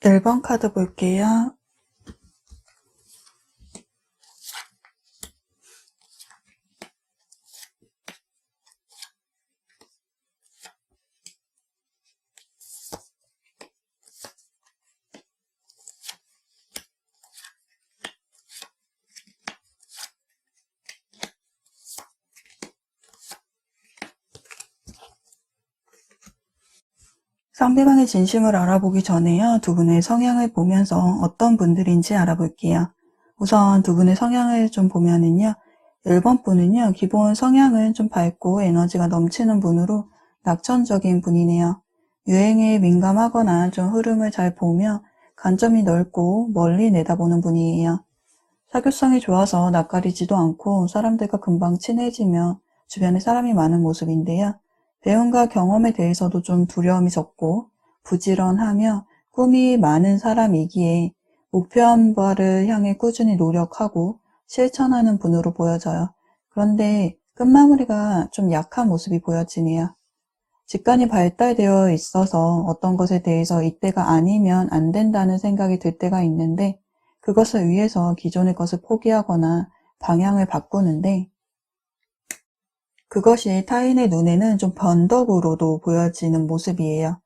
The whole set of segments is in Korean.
1번 카드 볼게요. 상대방의 진심을 알아보기 전에요. 두 분의 성향을 보면서 어떤 분들인지 알아볼게요. 우선 두 분의 성향을 좀 보면은요. 1번 분은요. 기본 성향은 좀 밝고 에너지가 넘치는 분으로 낙천적인 분이네요. 유행에 민감하거나 좀 흐름을 잘 보며 관점이 넓고 멀리 내다보는 분이에요. 사교성이 좋아서 낯가리지도 않고 사람들과 금방 친해지며 주변에 사람이 많은 모습인데요. 배움과 경험에 대해서도 좀 두려움이 적고 부지런하며 꿈이 많은 사람이기에 목표한 바를 향해 꾸준히 노력하고 실천하는 분으로 보여져요. 그런데 끝마무리가 좀 약한 모습이 보여지네요. 직관이 발달되어 있어서 어떤 것에 대해서 이때가 아니면 안 된다는 생각이 들 때가 있는데 그것을 위해서 기존의 것을 포기하거나 방향을 바꾸는데 그것이 타인의 눈에는 좀 변덕으로도 보여지는 모습이에요.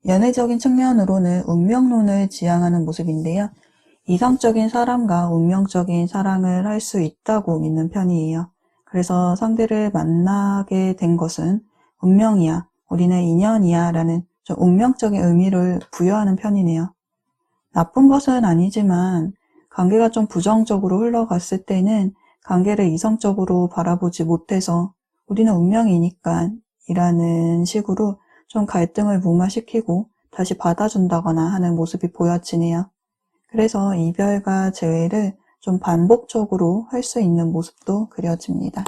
연애적인 측면으로는 운명론을 지향하는 모습인데요. 이성적인 사람과 운명적인 사랑을 할 수 있다고 믿는 편이에요. 그래서 상대를 만나게 된 것은 운명이야, 우리는 인연이야 라는 좀 운명적인 의미를 부여하는 편이네요. 나쁜 것은 아니지만 관계가 좀 부정적으로 흘러갔을 때는 관계를 이성적으로 바라보지 못해서 우리는 운명이니까 이라는 식으로 좀 갈등을 무마시키고 다시 받아준다거나 하는 모습이 보여지네요. 그래서 이별과 재회를 좀 반복적으로 할 수 있는 모습도 그려집니다.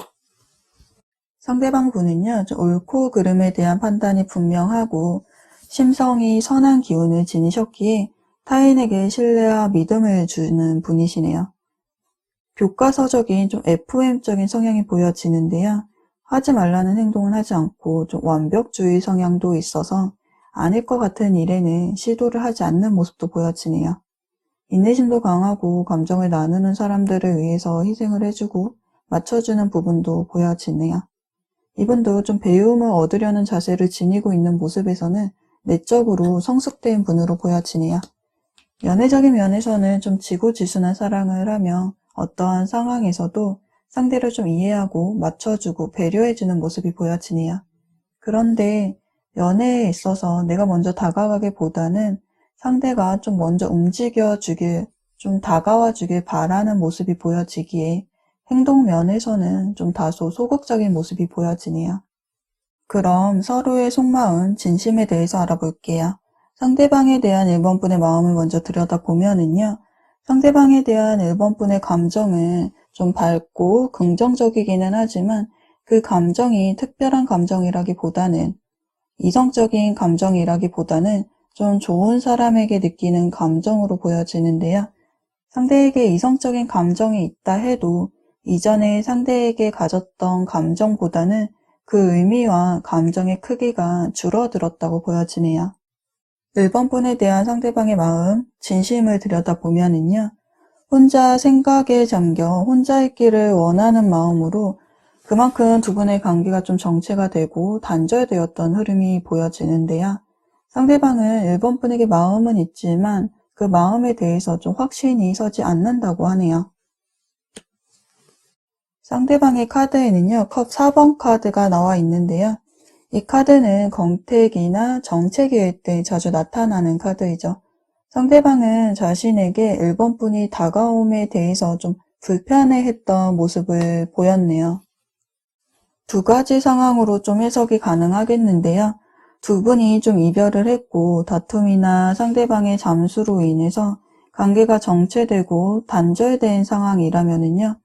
상대방 분은요, 좀 옳고 그름에 대한 판단이 분명하고 심성이 선한 기운을 지니셨기에 타인에게 신뢰와 믿음을 주는 분이시네요. 교과서적인 좀 FM적인 성향이 보여지는데요. 하지 말라는 행동은 하지 않고 좀 완벽주의 성향도 있어서 아닐 것 같은 일에는 시도를 하지 않는 모습도 보여지네요. 인내심도 강하고 감정을 나누는 사람들을 위해서 희생을 해주고 맞춰주는 부분도 보여지네요. 이분도 좀 배움을 얻으려는 자세를 지니고 있는 모습에서는 내적으로 성숙된 분으로 보여지네요. 연애적인 면에서는 좀 지고지순한 사랑을 하며 어떠한 상황에서도 상대를 좀 이해하고 맞춰주고 배려해주는 모습이 보여지네요. 그런데 연애에 있어서 내가 먼저 다가가기보다는 상대가 좀 먼저 움직여주길, 좀 다가와주길 바라는 모습이 보여지기에 행동 면에서는 좀 다소 소극적인 모습이 보여지네요. 그럼 서로의 속마음, 진심에 대해서 알아볼게요. 상대방에 대한 1번 분의 마음을 먼저 들여다보면은요. 상대방에 대한 1번 분의 감정은 좀 밝고 긍정적이기는 하지만 그 감정이 특별한 감정이라기보다는 이성적인 감정이라기보다는 좀 좋은 사람에게 느끼는 감정으로 보여지는데요. 상대에게 이성적인 감정이 있다 해도 이전에 상대에게 가졌던 감정보다는 그 의미와 감정의 크기가 줄어들었다고 보여지네요. 1번 분에 대한 상대방의 마음, 진심을 들여다보면은요. 혼자 생각에 잠겨 혼자 있기를 원하는 마음으로 그만큼 두 분의 관계가 좀 정체가 되고 단절되었던 흐름이 보여지는데요. 상대방은 1번 분에게 마음은 있지만 그 마음에 대해서 좀 확신이 서지 않는다고 하네요. 상대방의 카드에는요, 컵 4번 카드가 나와 있는데요. 이 카드는 권태기나 정체기일 때 자주 나타나는 카드이죠. 상대방은 자신에게 1번 분이 다가옴에 대해서 좀 불편해했던 모습을 보였네요. 두 가지 상황으로 좀 해석이 가능하겠는데요. 두 분이 좀 이별을 했고 다툼이나 상대방의 잠수로 인해서 관계가 정체되고 단절된 상황이라면요.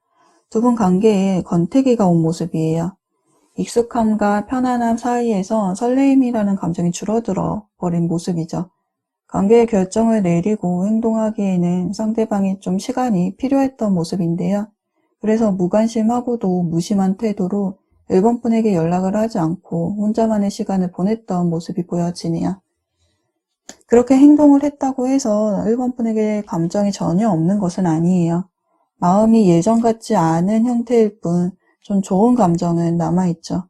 두 분 관계에 권태기가 온 모습이에요. 익숙함과 편안함 사이에서 설레임이라는 감정이 줄어들어 버린 모습이죠. 관계의 결정을 내리고 행동하기에는 상대방이 좀 시간이 필요했던 모습인데요. 그래서 무관심하고도 무심한 태도로 1번 분에게 연락을 하지 않고 혼자만의 시간을 보냈던 모습이 보여지네요. 그렇게 행동을 했다고 해서 1번 분에게 감정이 전혀 없는 것은 아니에요. 마음이 예전 같지 않은 형태일 뿐 좀 좋은 감정은 남아있죠.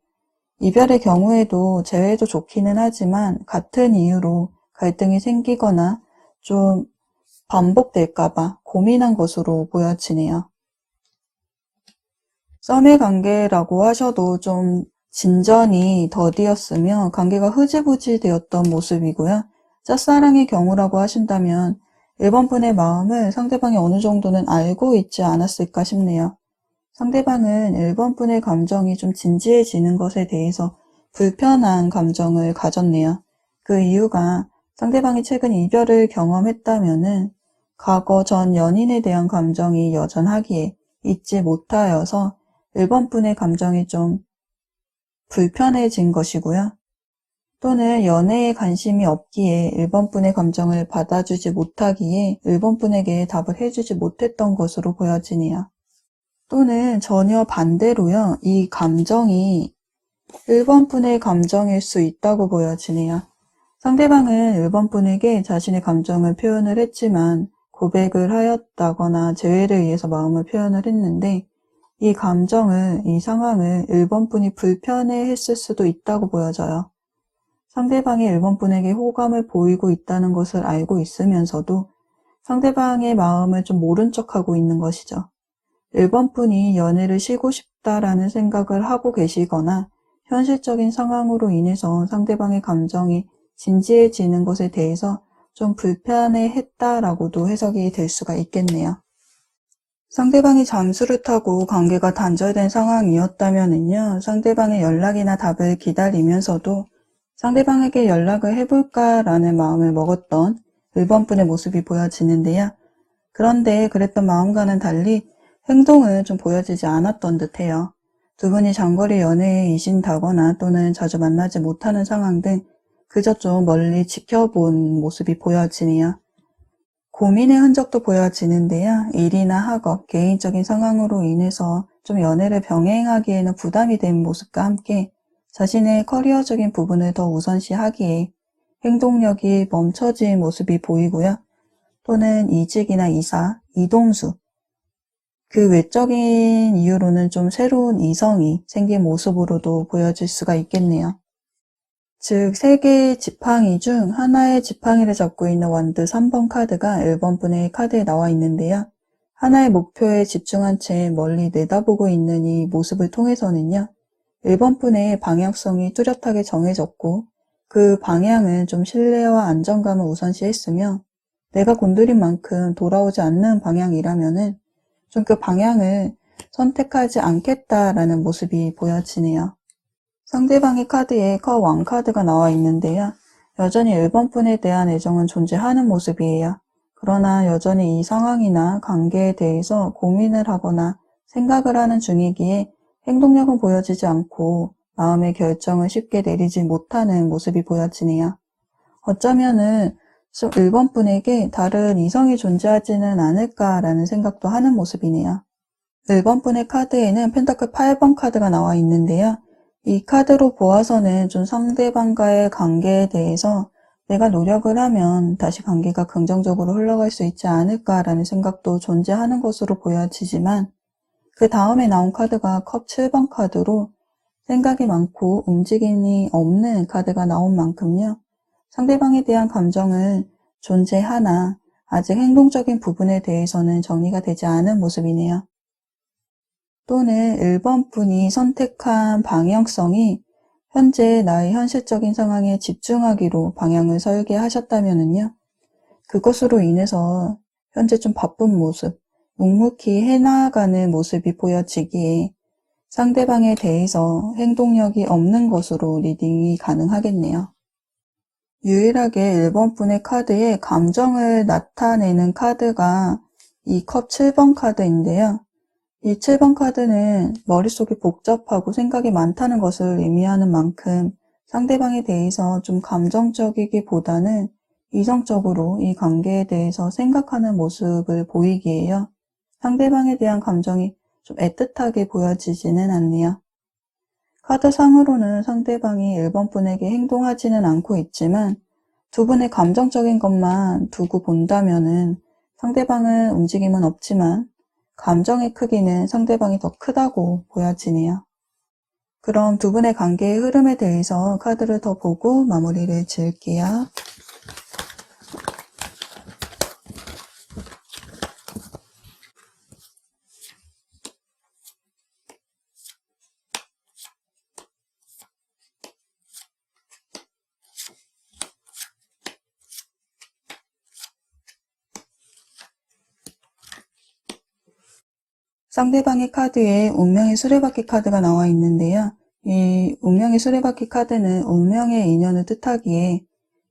이별의 경우에도 재회도 좋기는 하지만 같은 이유로 갈등이 생기거나 좀 반복될까봐 고민한 것으로 보여지네요. 썸의 관계라고 하셔도 좀 진전이 더디었으며 관계가 흐지부지 되었던 모습이고요. 짝사랑의 경우라고 하신다면 1번 분의 마음을 상대방이 어느 정도는 알고 있지 않았을까 싶네요. 상대방은 1번 분의 감정이 좀 진지해지는 것에 대해서 불편한 감정을 가졌네요. 그 이유가 상대방이 최근 이별을 경험했다면은 과거 전 연인에 대한 감정이 여전하기에 잊지 못하여서 1번 분의 감정이 좀 불편해진 것이고요. 또는 연애에 관심이 없기에 1번 분의 감정을 받아주지 못하기에 1번 분에게 답을 해주지 못했던 것으로 보여지네요. 또는 전혀 반대로요. 이 감정이 1번 분의 감정일 수 있다고 보여지네요. 상대방은 1번 분에게 자신의 감정을 표현을 했지만 고백을 하였다거나 재회를 위해서 마음을 표현을 했는데 이 감정을, 이 상황을 1번 분이 불편해 했을 수도 있다고 보여져요. 상대방이 1번 분에게 호감을 보이고 있다는 것을 알고 있으면서도 상대방의 마음을 좀 모른 척하고 있는 것이죠. 1번 분이 연애를 쉬고 싶다라는 생각을 하고 계시거나 현실적인 상황으로 인해서 상대방의 감정이 진지해지는 것에 대해서 좀 불편해 했다라고도 해석이 될 수가 있겠네요. 상대방이 잠수를 타고 관계가 단절된 상황이었다면요. 상대방의 연락이나 답을 기다리면서도 상대방에게 연락을 해볼까라는 마음을 먹었던 1번 분의 모습이 보여지는데요. 그런데 그랬던 마음과는 달리 행동은 좀 보여지지 않았던 듯해요. 두 분이 장거리 연애에 이신다거나 또는 자주 만나지 못하는 상황 등 그저 좀 멀리 지켜본 모습이 보여지네요. 고민의 흔적도 보여지는데요. 일이나 학업, 개인적인 상황으로 인해서 좀 연애를 병행하기에는 부담이 된 모습과 함께 자신의 커리어적인 부분을 더 우선시하기에 행동력이 멈춰진 모습이 보이고요. 또는 이직이나 이사, 이동수, 그 외적인 이유로는 좀 새로운 이성이 생긴 모습으로도 보여질 수가 있겠네요. 즉, 3개의 지팡이 중 하나의 지팡이를 잡고 있는 완드 3번 카드가 1번 분의 카드에 나와 있는데요. 하나의 목표에 집중한 채 멀리 내다보고 있는 이 모습을 통해서는요. 1번 분의 방향성이 뚜렷하게 정해졌고 그 방향은 좀 신뢰와 안정감을 우선시했으며 내가 건드린 만큼 돌아오지 않는 방향이라면은 좀 그 방향을 선택하지 않겠다라는 모습이 보여지네요. 상대방의 카드에 컵 왕카드가 나와 있는데요. 여전히 1번 분에 대한 애정은 존재하는 모습이에요. 그러나 여전히 이 상황이나 관계에 대해서 고민을 하거나 생각을 하는 중이기에 행동력은 보여지지 않고 마음의 결정을 쉽게 내리지 못하는 모습이 보여지네요. 어쩌면은 1번 분에게 다른 이성이 존재하지는 않을까라는 생각도 하는 모습이네요. 1번 분의 카드에는 펜타클 8번 카드가 나와 있는데요. 이 카드로 보아서는 좀 상대방과의 관계에 대해서 내가 노력을 하면 다시 관계가 긍정적으로 흘러갈 수 있지 않을까라는 생각도 존재하는 것으로 보여지지만 그 다음에 나온 카드가 컵 7번 카드로 생각이 많고 움직임이 없는 카드가 나온 만큼요. 상대방에 대한 감정은 존재하나 아직 행동적인 부분에 대해서는 정리가 되지 않은 모습이네요. 또는 1번 분이 선택한 방향성이 현재 나의 현실적인 상황에 집중하기로 방향을 설계하셨다면요. 그것으로 인해서 현재 좀 바쁜 모습, 묵묵히 해나가는 모습이 보여지기에 상대방에 대해서 행동력이 없는 것으로 리딩이 가능하겠네요. 유일하게 1번 분의 카드에 감정을 나타내는 카드가 이 컵 7번 카드인데요. 이 7번 카드는 머릿속이 복잡하고 생각이 많다는 것을 의미하는 만큼 상대방에 대해서 좀 감정적이기보다는 이성적으로 이 관계에 대해서 생각하는 모습을 보이기에요. 상대방에 대한 감정이 좀 애틋하게 보여지지는 않네요. 카드상으로는 상대방이 1번 분에게 행동하지는 않고 있지만 두 분의 감정적인 것만 두고 본다면은 상대방은 움직임은 없지만 감정의 크기는 상대방이 더 크다고 보여지네요. 그럼 두 분의 관계의 흐름에 대해서 카드를 더 보고 마무리를 지을게요. 상대방의 카드에 운명의 수레바퀴 카드가 나와 있는데요. 이 운명의 수레바퀴 카드는 운명의 인연을 뜻하기에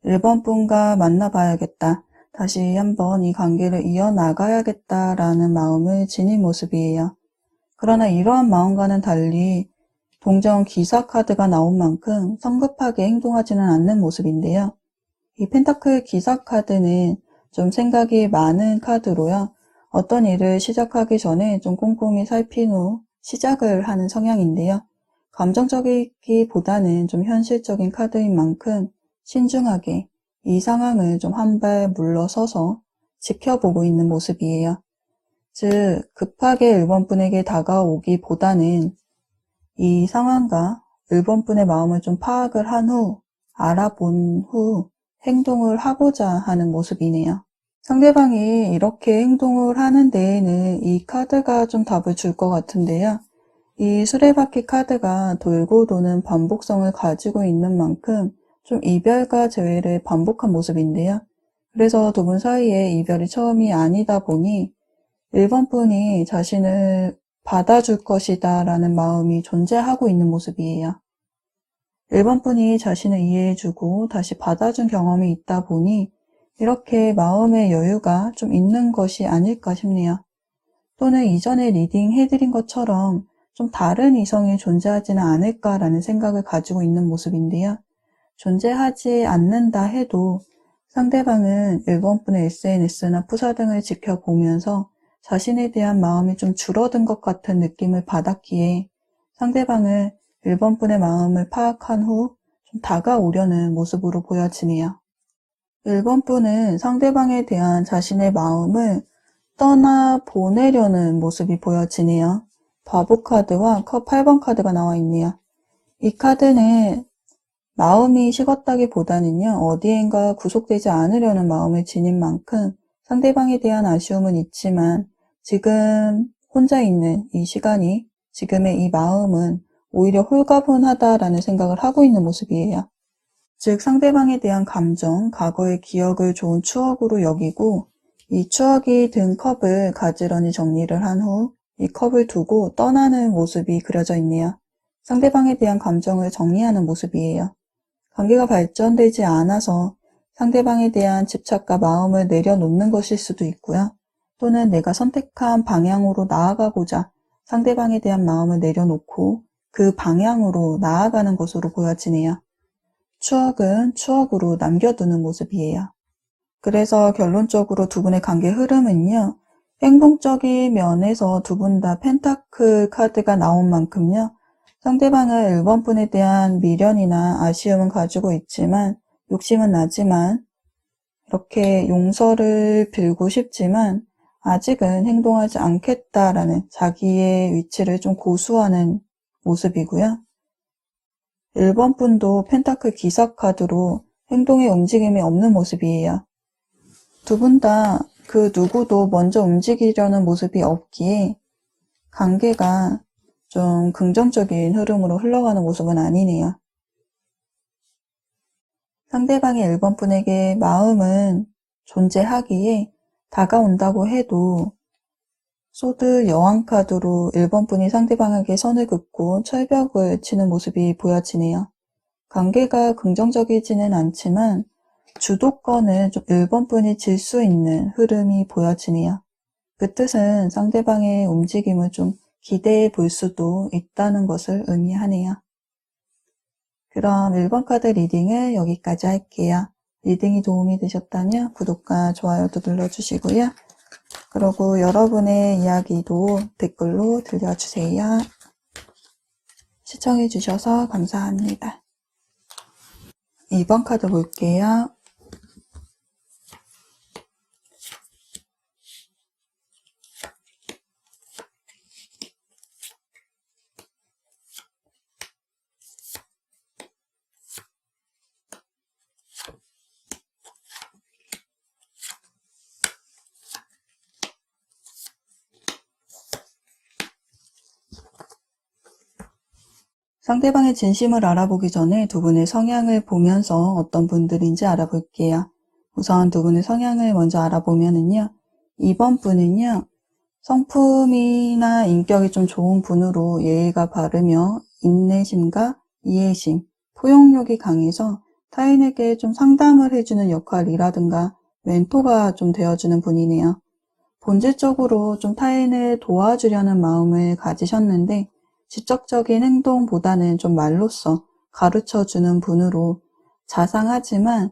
1번 분과 만나봐야겠다. 다시 한번 이 관계를 이어나가야겠다라는 마음을 지닌 모습이에요. 그러나 이러한 마음과는 달리 동전 기사 카드가 나온 만큼 성급하게 행동하지는 않는 모습인데요. 이 펜타클 기사 카드는 좀 생각이 많은 카드로요. 어떤 일을 시작하기 전에 좀 꼼꼼히 살핀 후 시작을 하는 성향인데요. 감정적이기보다는 좀 현실적인 카드인 만큼 신중하게 이 상황을 좀 한 발 물러서서 지켜보고 있는 모습이에요. 즉, 급하게 1번 분에게 다가오기보다는 이 상황과 1번 분의 마음을 좀 파악을 한 후, 알아본 후 행동을 하고자 하는 모습이네요. 상대방이 이렇게 행동을 하는 데에는 이 카드가 좀 답을 줄 것 같은데요. 이 수레바퀴 카드가 돌고 도는 반복성을 가지고 있는 만큼 좀 이별과 재회를 반복한 모습인데요. 그래서 두 분 사이에 이별이 처음이 아니다 보니 1번 분이 자신을 받아줄 것이다 라는 마음이 존재하고 있는 모습이에요. 1번 분이 자신을 이해해주고 다시 받아준 경험이 있다 보니 이렇게 마음의 여유가 좀 있는 것이 아닐까 싶네요. 또는 이전에 리딩 해드린 것처럼 좀 다른 이성이 존재하지는 않을까라는 생각을 가지고 있는 모습인데요. 존재하지 않는다 해도 상대방은 1번 분의 SNS나 푸사 등을 지켜보면서 자신에 대한 마음이 좀 줄어든 것 같은 느낌을 받았기에 상대방을 1번 분의 마음을 파악한 후 좀 다가오려는 모습으로 보여지네요. 1번 분은 상대방에 대한 자신의 마음을 떠나보내려는 모습이 보여지네요. 바보 카드와 컵 8번 카드가 나와 있네요. 이 카드는 마음이 식었다기보다는요, 어디엔가 구속되지 않으려는 마음을 지닌 만큼 상대방에 대한 아쉬움은 있지만 지금 혼자 있는 이 시간이, 지금의 이 마음은 오히려 홀가분하다라는 생각을 하고 있는 모습이에요. 즉 상대방에 대한 감정, 과거의 기억을 좋은 추억으로 여기고 이 추억이 든 컵을 가지런히 정리를 한 후 이 컵을 두고 떠나는 모습이 그려져 있네요. 상대방에 대한 감정을 정리하는 모습이에요. 관계가 발전되지 않아서 상대방에 대한 집착과 마음을 내려놓는 것일 수도 있고요. 또는 내가 선택한 방향으로 나아가고자 상대방에 대한 마음을 내려놓고 그 방향으로 나아가는 것으로 보여지네요. 추억은 추억으로 남겨두는 모습이에요. 그래서 결론적으로 두 분의 관계 흐름은요. 행동적인 면에서 두 분 다 펜타클 카드가 나온 만큼요. 상대방을 1번 분에 대한 미련이나 아쉬움은 가지고 있지만 욕심은 나지만 이렇게 용서를 빌고 싶지만 아직은 행동하지 않겠다라는 자기의 위치를 좀 고수하는 모습이고요. 1번 분도 펜타클 기사 카드로 행동의 움직임이 없는 모습이에요. 두 분 다 그 누구도 먼저 움직이려는 모습이 없기에 관계가 좀 긍정적인 흐름으로 흘러가는 모습은 아니네요. 상대방의 1번 분에게 마음은 존재하기에 다가온다고 해도 소드 여왕 카드로 1번 분이 상대방에게 선을 긋고 철벽을 치는 모습이 보여지네요. 관계가 긍정적이지는 않지만 주도권을 좀 1번 분이 질 수 있는 흐름이 보여지네요. 그 뜻은 상대방의 움직임을 좀 기대해 볼 수도 있다는 것을 의미하네요. 그럼 1번 카드 리딩을 여기까지 할게요. 리딩이 도움이 되셨다면 구독과 좋아요도 눌러주시고요. 그리고 여러분의 이야기도 댓글로 들려주세요. 시청해주셔서 감사합니다. 2번 카드 볼게요. 상대방의 진심을 알아보기 전에 두 분의 성향을 보면서 어떤 분들인지 알아볼게요. 우선 두 분의 성향을 먼저 알아보면은요. 이번 분은요. 성품이나 인격이 좀 좋은 분으로 예의가 바르며 인내심과 이해심, 포용력이 강해서 타인에게 좀 상담을 해주는 역할이라든가 멘토가 좀 되어주는 분이네요. 본질적으로 좀 타인을 도와주려는 마음을 가지셨는데 직접적인 행동보다는 좀 말로써 가르쳐주는 분으로 자상하지만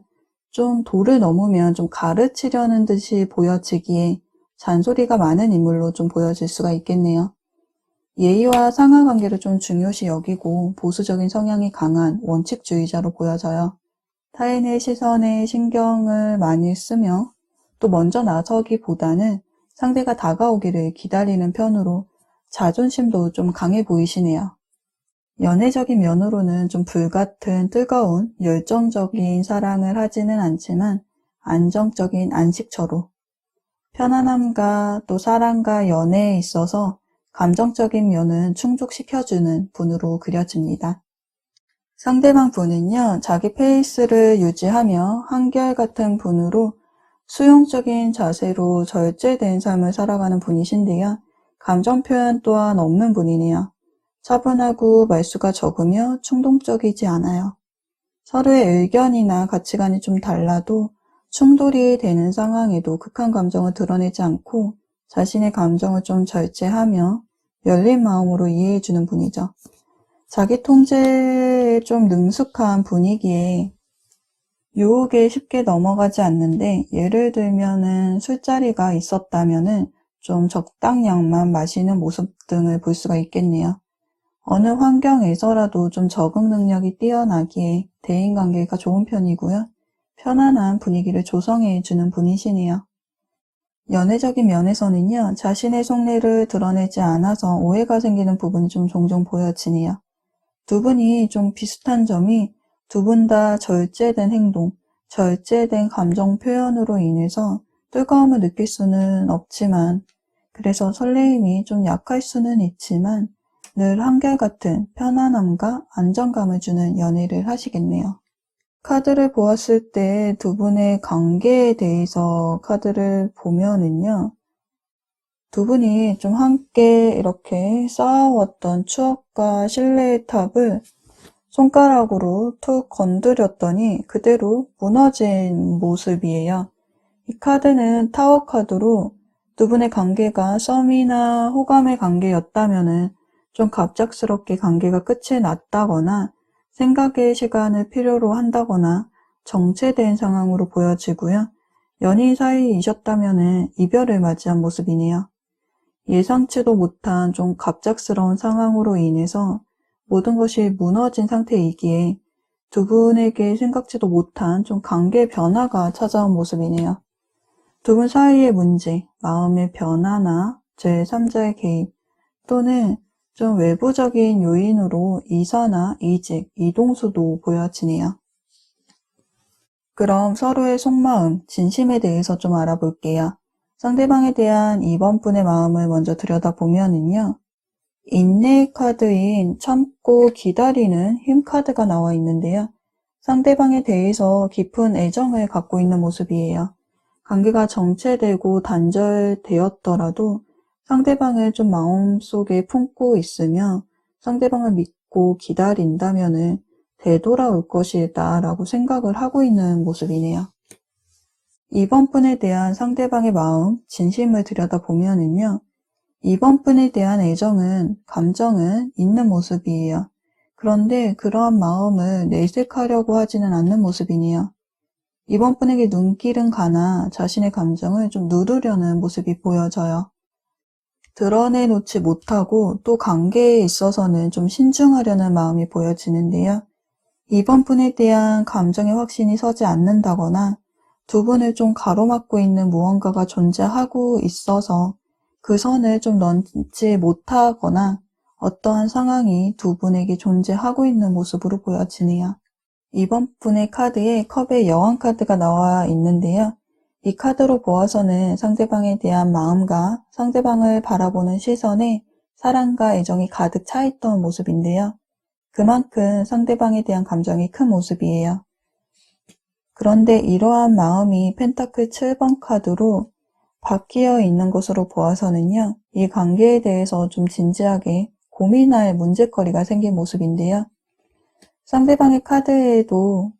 좀 도를 넘으면 좀 가르치려는 듯이 보여지기에 잔소리가 많은 인물로 좀 보여질 수가 있겠네요. 예의와 상하관계를 좀 중요시 여기고 보수적인 성향이 강한 원칙주의자로 보여져요. 타인의 시선에 신경을 많이 쓰며 또 먼저 나서기보다는 상대가 다가오기를 기다리는 편으로 자존심도 좀 강해 보이시네요. 연애적인 면으로는 좀 불같은 뜨거운 열정적인 사랑을 하지는 않지만 안정적인 안식처로 편안함과 또 사랑과 연애에 있어서 감정적인 면은 충족시켜주는 분으로 그려집니다. 상대방 분은요, 자기 페이스를 유지하며 한결같은 분으로 수용적인 자세로 절제된 삶을 살아가는 분이신데요. 감정 표현 또한 없는 분이네요. 차분하고 말수가 적으며 충동적이지 않아요. 서로의 의견이나 가치관이 좀 달라도 충돌이 되는 상황에도 극한 감정을 드러내지 않고 자신의 감정을 좀 절제하며 열린 마음으로 이해해주는 분이죠. 자기 통제에 좀 능숙한 분이기에 유혹에 쉽게 넘어가지 않는데 예를 들면은 술자리가 있었다면은 좀 적당량만 마시는 모습 등을 볼 수가 있겠네요. 어느 환경에서라도 좀 적응 능력이 뛰어나기에 대인관계가 좋은 편이고요. 편안한 분위기를 조성해주는 분이시네요. 연애적인 면에서는요. 자신의 속내를 드러내지 않아서 오해가 생기는 부분이 좀 종종 보여지네요. 두 분이 좀 비슷한 점이 두 분 다 절제된 행동, 절제된 감정 표현으로 인해서 뜨거움을 느낄 수는 없지만 그래서 설레임이 좀 약할 수는 있지만 늘 한결같은 편안함과 안정감을 주는 연애를 하시겠네요. 카드를 보았을 때 두 분의 관계에 대해서 카드를 보면은요. 두 분이 좀 함께 이렇게 쌓아왔던 추억과 신뢰의 탑을 손가락으로 툭 건드렸더니 그대로 무너진 모습이에요. 이 카드는 타워 카드로 두 분의 관계가 썸이나 호감의 관계였다면은 좀 갑작스럽게 관계가 끝이 났다거나 생각의 시간을 필요로 한다거나 정체된 상황으로 보여지고요. 연인 사이이셨다면은 이별을 맞이한 모습이네요. 예상치도 못한 좀 갑작스러운 상황으로 인해서 모든 것이 무너진 상태이기에 두 분에게 생각지도 못한 좀 관계 변화가 찾아온 모습이네요. 두 분 사이의 문제, 마음의 변화나 제3자의 개입 또는 좀 외부적인 요인으로 이사나 이직, 이동수도 보여지네요. 그럼 서로의 속마음, 진심에 대해서 좀 알아볼게요. 상대방에 대한 이번 분의 마음을 먼저 들여다보면은요. 인내 카드인 참고 기다리는 힘 카드가 나와 있는데요. 상대방에 대해서 깊은 애정을 갖고 있는 모습이에요. 관계가 정체되고 단절되었더라도 상대방을 좀 마음속에 품고 있으며 상대방을 믿고 기다린다면은 되돌아올 것이다 라고 생각을 하고 있는 모습이네요. 이번 분에 대한 상대방의 마음, 진심을 들여다보면은요. 이번 분에 대한 애정은, 감정은 있는 모습이에요. 그런데 그러한 마음을 내색하려고 하지는 않는 모습이네요. 이번 분에게 눈길은 가나 자신의 감정을 좀 누르려는 모습이 보여져요. 드러내놓지 못하고 또 관계에 있어서는 좀 신중하려는 마음이 보여지는데요. 이번 분에 대한 감정의 확신이 서지 않는다거나 두 분을 좀 가로막고 있는 무언가가 존재하고 있어서 그 선을 좀 넘지 못하거나 어떠한 상황이 두 분에게 존재하고 있는 모습으로 보여지네요. 이번 분의 카드에 컵의 여왕 카드가 나와 있는데요. 이 카드로 보아서는 상대방에 대한 마음과 상대방을 바라보는 시선에 사랑과 애정이 가득 차 있던 모습인데요. 그만큼 상대방에 대한 감정이 큰 모습이에요. 그런데 이러한 마음이 펜타클 7번 카드로 바뀌어 있는 것으로 보아서는요, 이 관계에 대해서 좀 진지하게 고민할 문제거리가 생긴 모습인데요. 상대방의 카드에도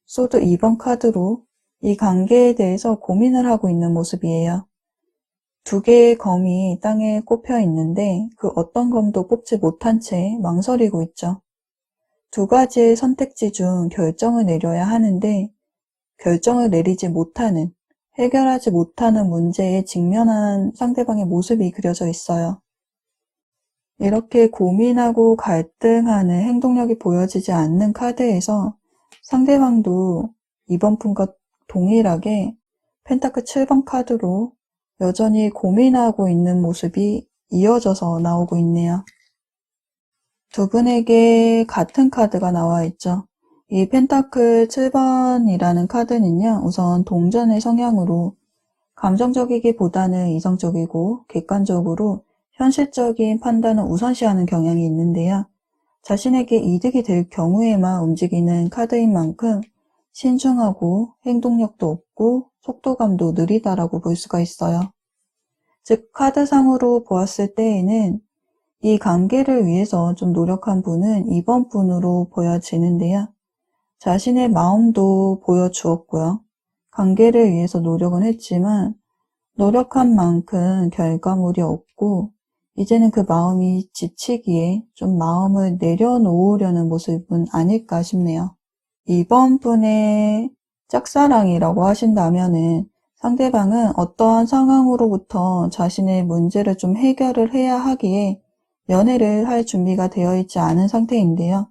소드 2번 카드로 이 관계에 대해서 고민을 하고 있는 모습이에요. 두 개의 검이 땅에 꼽혀 있는데 그 어떤 검도 뽑지 못한 채 망설이고 있죠. 두 가지의 선택지 중 결정을 내려야 하는데 결정을 내리지 못하는, 해결하지 못하는 문제에 직면한 상대방의 모습이 그려져 있어요. 이렇게 고민하고 갈등하는 행동력이 보여지지 않는 카드에서 상대방도 이번 분과 동일하게 펜타클 7번 카드로 여전히 고민하고 있는 모습이 이어져서 나오고 있네요. 두 분에게 같은 카드가 나와 있죠. 이 펜타클 7번이라는 카드는요, 우선 동전의 성향으로 감정적이기보다는 이성적이고 객관적으로 현실적인 판단을 우선시하는 경향이 있는데요. 자신에게 이득이 될 경우에만 움직이는 카드인 만큼 신중하고 행동력도 없고 속도감도 느리다라고 볼 수가 있어요. 즉 카드상으로 보았을 때에는 이 관계를 위해서 좀 노력한 분은 이번 분으로 보여지는데요. 자신의 마음도 보여주었고요. 관계를 위해서 노력은 했지만 노력한 만큼 결과물이 없고 이제는 그 마음이 지치기에 좀 마음을 내려놓으려는 모습은 아닐까 싶네요. 이번 분의 짝사랑이라고 하신다면은 상대방은 어떠한 상황으로부터 자신의 문제를 좀 해결을 해야 하기에 연애를 할 준비가 되어 있지 않은 상태인데요.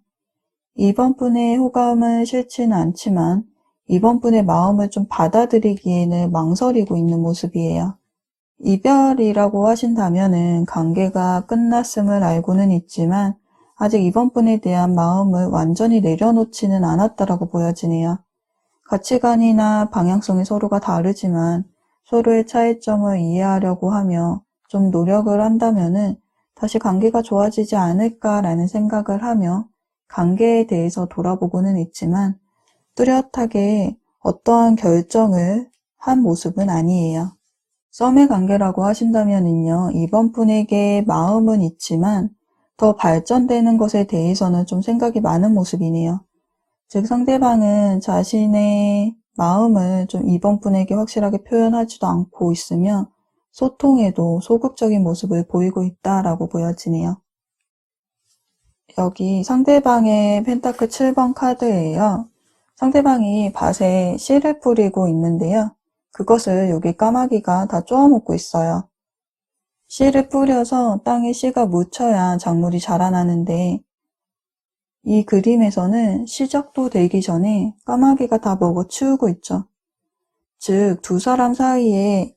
이번 분의 호감은 싫지는 않지만 이번 분의 마음을 좀 받아들이기에는 망설이고 있는 모습이에요. 이별이라고 하신다면은 관계가 끝났음을 알고는 있지만 아직 이번 분에 대한 마음을 완전히 내려놓지는 않았다라고 보여지네요. 가치관이나 방향성이 서로가 다르지만 서로의 차이점을 이해하려고 하며 좀 노력을 한다면은 다시 관계가 좋아지지 않을까라는 생각을 하며 관계에 대해서 돌아보고는 있지만 뚜렷하게 어떠한 결정을 한 모습은 아니에요. 썸의 관계라고 하신다면요, 이번 분에게 마음은 있지만 더 발전되는 것에 대해서는 좀 생각이 많은 모습이네요. 즉 상대방은 자신의 마음을 좀 이번 분에게 확실하게 표현하지도 않고 있으며 소통에도 소극적인 모습을 보이고 있다라고 보여지네요. 여기 상대방의 펜타클 7번 카드예요. 상대방이 밭에 씨를 뿌리고 있는데요. 그것을 여기 까마귀가 다 쪼아먹고 있어요. 씨를 뿌려서 땅에 씨가 묻혀야 작물이 자라나는데 이 그림에서는 시작도 되기 전에 까마귀가 다 먹어치우고 있죠. 즉, 두 사람 사이에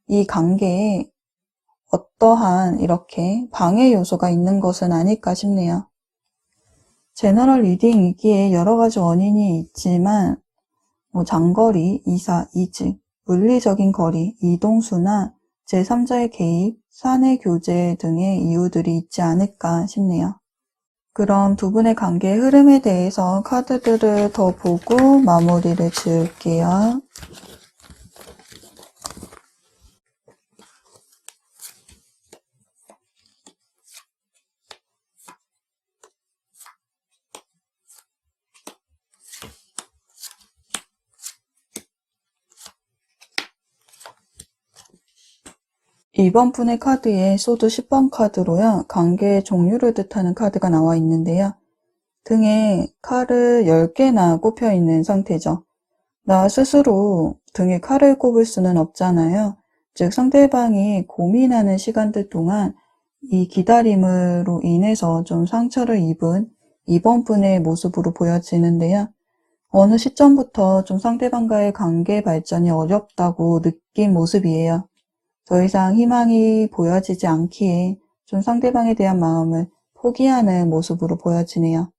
이 관계에 어떠한 이렇게 방해 요소가 있는 것은 아닐까 싶네요. 제너럴 리딩이기에 여러 가지 원인이 있지만 장거리, 이사, 이직, 물리적인 거리, 이동수나 제3자의 개입, 사내 교제 등의 이유들이 있지 않을까 싶네요. 그럼 두 분의 관계의 흐름에 대해서 카드들을 더 보고 마무리를 지을게요. 이번 분의 카드에 소드 10번 카드로요, 관계의 종류를 뜻하는 카드가 나와 있는데요. 등에 칼을 10개나 꼽혀 있는 상태죠. 나 스스로 등에 칼을 꼽을 수는 없잖아요. 즉 상대방이 고민하는 시간들 동안 이 기다림으로 인해서 좀 상처를 입은 이번 분의 모습으로 보여지는데요. 어느 시점부터 좀 상대방과의 관계 발전이 어렵다고 느낀 모습이에요. 더 이상 희망이 보여지지 않기에 좀 상대방에 대한 마음을 포기하는 모습으로 보여지네요.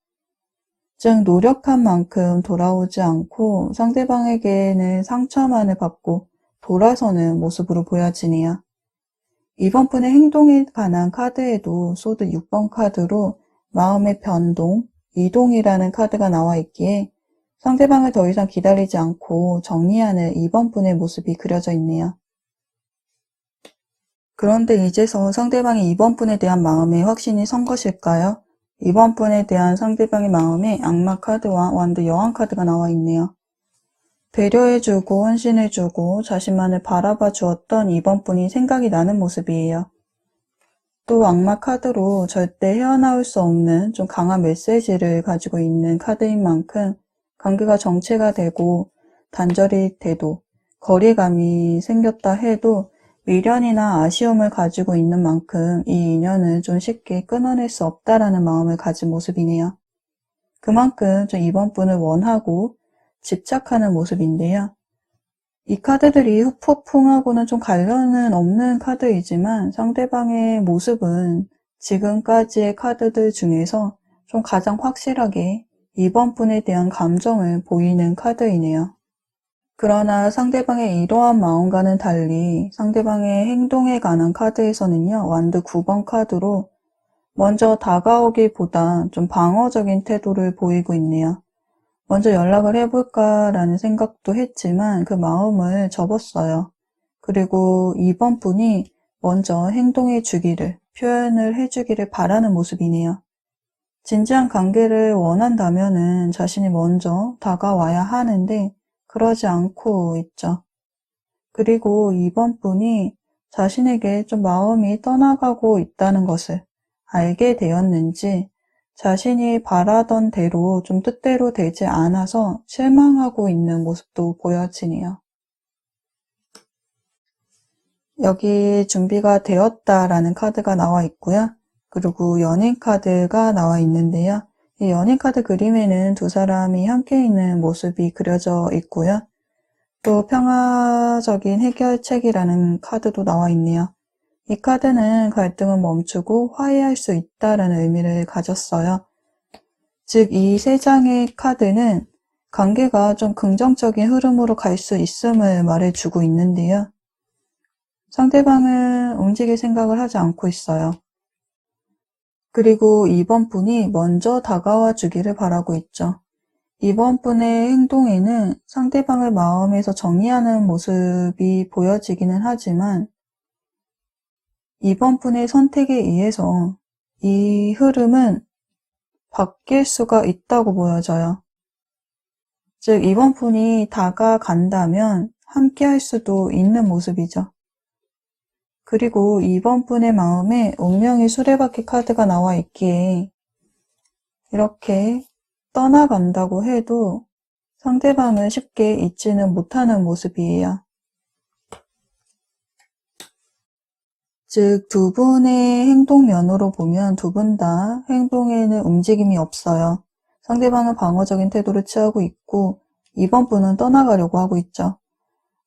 즉 노력한 만큼 돌아오지 않고 상대방에게는 상처만을 받고 돌아서는 모습으로 보여지네요. 이번 분의 행동에 관한 카드에도 소드 6번 카드로 마음의 변동, 이동이라는 카드가 나와 있기에 상대방을 더 이상 기다리지 않고 정리하는 2번 분의 모습이 그려져 있네요. 그런데 이제서 상대방이 2번 분에 대한 마음에 확신이 선 것일까요? 2번 분에 대한 상대방의 마음에 악마 카드와 완드 여왕 카드가 나와 있네요. 배려해주고 헌신해주고 자신만을 바라봐 주었던 2번 분이 생각이 나는 모습이에요. 또 악마 카드로 절대 헤어나올 수 없는 좀 강한 메시지를 가지고 있는 카드인 만큼 관계가 정체가 되고 단절이 돼도 거리감이 생겼다 해도 미련이나 아쉬움을 가지고 있는 만큼 이 인연을 좀 쉽게 끊어낼 수 없다라는 마음을 가진 모습이네요. 그만큼 좀 이번 분을 원하고 집착하는 모습인데요. 이 카드들이 후폭풍하고는 좀 관련은 없는 카드이지만 상대방의 모습은 지금까지의 카드들 중에서 좀 가장 확실하게 이번 분에 대한 감정을 보이는 카드이네요. 그러나 상대방의 이러한 마음과는 달리 상대방의 행동에 관한 카드에서는요, 완드 9번 카드로 먼저 다가오기보다 좀 방어적인 태도를 보이고 있네요. 먼저 연락을 해볼까라는 생각도 했지만 그 마음을 접었어요. 그리고 이번 분이 먼저 행동해 주기를, 표현을 해주기를 바라는 모습이네요. 진지한 관계를 원한다면은 자신이 먼저 다가와야 하는데 그러지 않고 있죠. 그리고 이번 분이 자신에게 좀 마음이 떠나가고 있다는 것을 알게 되었는지 자신이 바라던 대로 좀 뜻대로 되지 않아서 실망하고 있는 모습도 보여지네요. 여기 준비가 되었다라는 카드가 나와 있고요. 그리고 연인 카드가 나와 있는데요. 이 연인 카드 그림에는 두 사람이 함께 있는 모습이 그려져 있고요. 또 평화적인 해결책이라는 카드도 나와 있네요. 이 카드는 갈등은 멈추고 화해할 수 있다라는 의미를 가졌어요. 즉, 이 세 장의 카드는 관계가 좀 긍정적인 흐름으로 갈 수 있음을 말해주고 있는데요. 상대방은 움직일 생각을 하지 않고 있어요. 그리고 이번 분이 먼저 다가와 주기를 바라고 있죠. 이번 분의 행동에는 상대방을 마음에서 정리하는 모습이 보여지기는 하지만 이번 분의 선택에 의해서 이 흐름은 바뀔 수가 있다고 보여져요. 즉, 이번 분이 다가간다면 함께 할 수도 있는 모습이죠. 그리고 이번 분의 마음에 운명의 수레바퀴 카드가 나와 있기에 이렇게 떠나간다고 해도 상대방을 쉽게 잊지는 못하는 모습이에요. 즉, 두 분의 행동면으로 보면 두 분 다 행동에는 움직임이 없어요. 상대방은 방어적인 태도를 취하고 있고 이번 분은 떠나가려고 하고 있죠.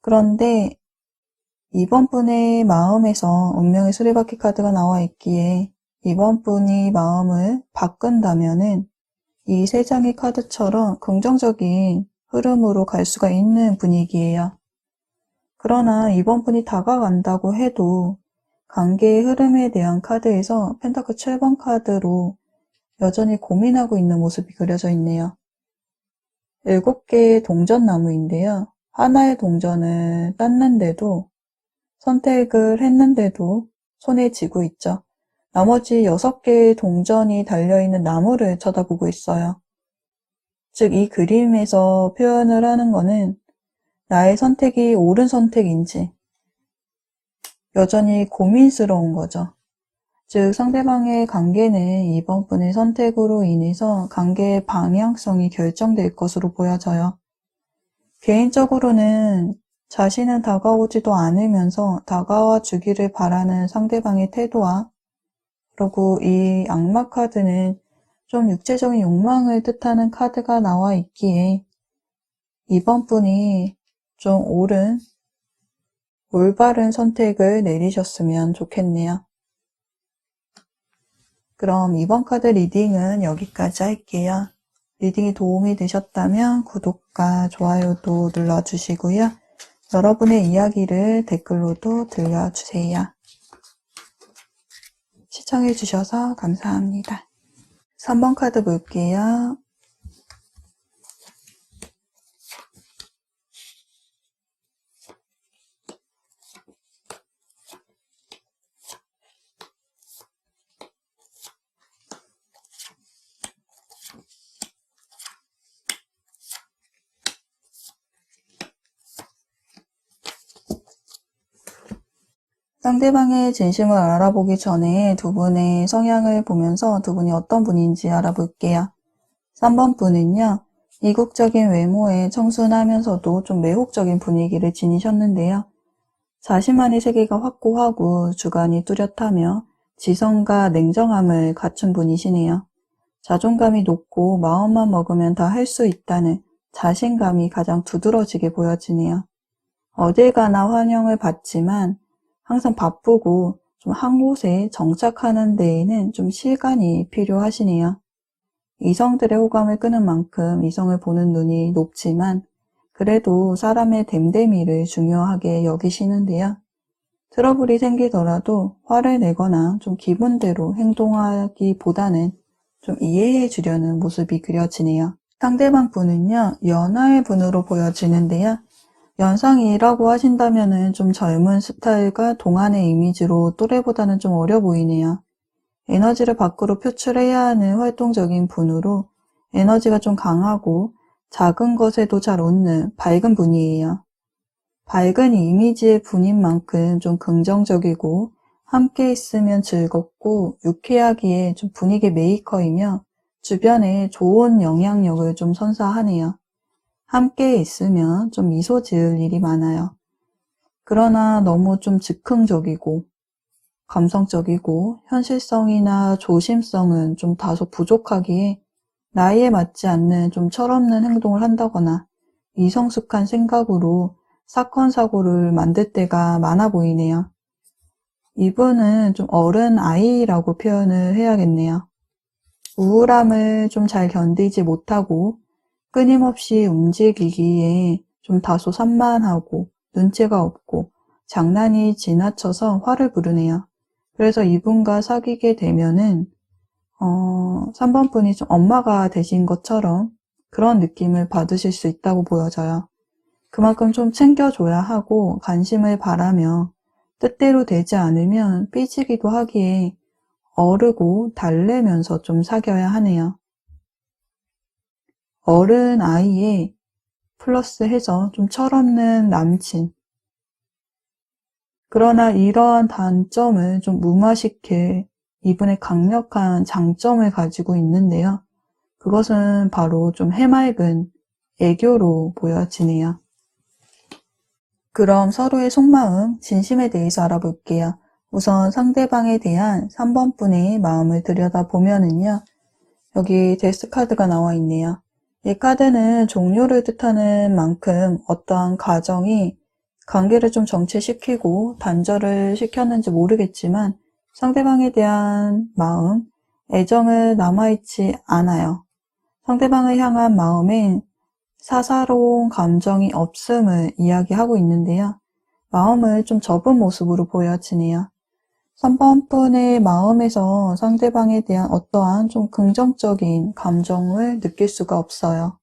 그런데 이번 분의 마음에서 운명의 수레바퀴 카드가 나와 있기에 이번 분이 마음을 바꾼다면은 이 세 장의 카드처럼 긍정적인 흐름으로 갈 수가 있는 분위기예요. 그러나 이번 분이 다가간다고 해도 관계의 흐름에 대한 카드에서 펜타클 7번 카드로 여전히 고민하고 있는 모습이 그려져 있네요. 7개의 동전나무인데요. 하나의 동전을 땄는데도 선택을 했는데도 손에 쥐고 있죠. 나머지 6개의 동전이 달려있는 나무를 쳐다보고 있어요. 즉, 이 그림에서 표현을 하는 거는 나의 선택이 옳은 선택인지 여전히 고민스러운 거죠. 즉, 상대방의 관계는 이번 분의 선택으로 인해서 관계의 방향성이 결정될 것으로 보여져요. 개인적으로는 자신은 다가오지도 않으면서 다가와 주기를 바라는 상대방의 태도와 그리고 이 악마 카드는 좀 육체적인 욕망을 뜻하는 카드가 나와 있기에 이번 분이 좀 올바른 선택을 내리셨으면 좋겠네요. 그럼 이번 카드 리딩은 여기까지 할게요. 리딩이 도움이 되셨다면 구독과 좋아요도 눌러주시고요. 여러분의 이야기를 댓글로도 들려주세요. 시청해주셔서 감사합니다. 3번 카드 볼게요. 상대방의 진심을 알아보기 전에 두 분의 성향을 보면서 두 분이 어떤 분인지 알아볼게요. 3번 분은요, 이국적인 외모에 청순하면서도 좀 매혹적인 분위기를 지니셨는데요. 자신만의 세계가 확고하고 주관이 뚜렷하며 지성과 냉정함을 갖춘 분이시네요. 자존감이 높고 마음만 먹으면 다 할 수 있다는 자신감이 가장 두드러지게 보여지네요. 어딜 가나 환영을 받지만 항상 바쁘고 좀 한 곳에 정착하는 데에는 좀 시간이 필요하시네요. 이성들의 호감을 끄는 만큼 이성을 보는 눈이 높지만 그래도 사람의 됨됨이를 중요하게 여기시는데요. 트러블이 생기더라도 화를 내거나 좀 기분대로 행동하기보다는 좀 이해해 주려는 모습이 그려지네요. 상대방 분은요, 연하의 분으로 보여지는데요. 연상이라고 하신다면은 좀 젊은 스타일과 동안의 이미지로 또래보다는 좀 어려 보이네요. 에너지를 밖으로 표출해야 하는 활동적인 분으로 에너지가 좀 강하고 작은 것에도 잘 웃는 밝은 분이에요. 밝은 이미지의 분인 만큼 좀 긍정적이고 함께 있으면 즐겁고 유쾌하기에 좀 분위기 메이커이며 주변에 좋은 영향력을 좀 선사하네요. 함께 있으면 좀 미소 지을 일이 많아요. 그러나 너무 좀 즉흥적이고 감성적이고 현실성이나 조심성은 좀 다소 부족하기에 나이에 맞지 않는 좀 철없는 행동을 한다거나 미성숙한 생각으로 사건, 사고를 만들 때가 많아 보이네요. 이분은 좀 어른 아이라고 표현을 해야겠네요. 우울함을 좀 잘 견디지 못하고 끊임없이 움직이기에 좀 다소 산만하고 눈치가 없고 장난이 지나쳐서 화를 부르네요. 그래서 이분과 사귀게 되면은 3번 분이 좀 엄마가 되신 것처럼 그런 느낌을 받으실 수 있다고 보여져요. 그만큼 좀 챙겨줘야 하고 관심을 바라며 뜻대로 되지 않으면 삐지기도 하기에 어르고 달래면서 좀 사귀어야 하네요. 어른 아이에 플러스해서 좀 철없는 남친. 그러나 이러한 단점을 좀 무마시킬 이분의 강력한 장점을 가지고 있는데요. 그것은 바로 좀 해맑은 애교로 보여지네요. 그럼 서로의 속마음, 진심에 대해서 알아볼게요. 우선 상대방에 대한 3번 분의 마음을 들여다보면은요. 여기 데스 카드가 나와 있네요. 이 카드는 종료를 뜻하는 만큼 어떠한 가정이 관계를 좀 정체시키고 단절을 시켰는지 모르겠지만 상대방에 대한 마음, 애정은 남아있지 않아요. 상대방을 향한 마음엔 사사로운 감정이 없음을 이야기하고 있는데요. 마음을 좀 접은 모습으로 보여지네요. 3번 분의 마음에서 상대방에 대한 어떠한 좀 긍정적인 감정을 느낄 수가 없어요.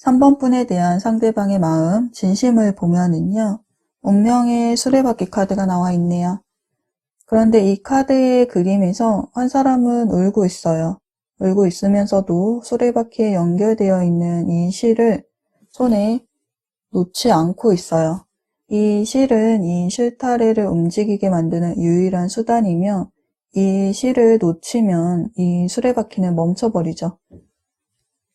3번 분에 대한 상대방의 마음, 진심을 보면은요. 운명의 수레바퀴 카드가 나와 있네요. 그런데 이 카드의 그림에서 한 사람은 울고 있어요. 울고 있으면서도 수레바퀴에 연결되어 있는 이 실을 손에 놓지 않고 있어요. 이 실은 이 실타래를 움직이게 만드는 유일한 수단이며 이 실을 놓치면 이 수레바퀴는 멈춰버리죠.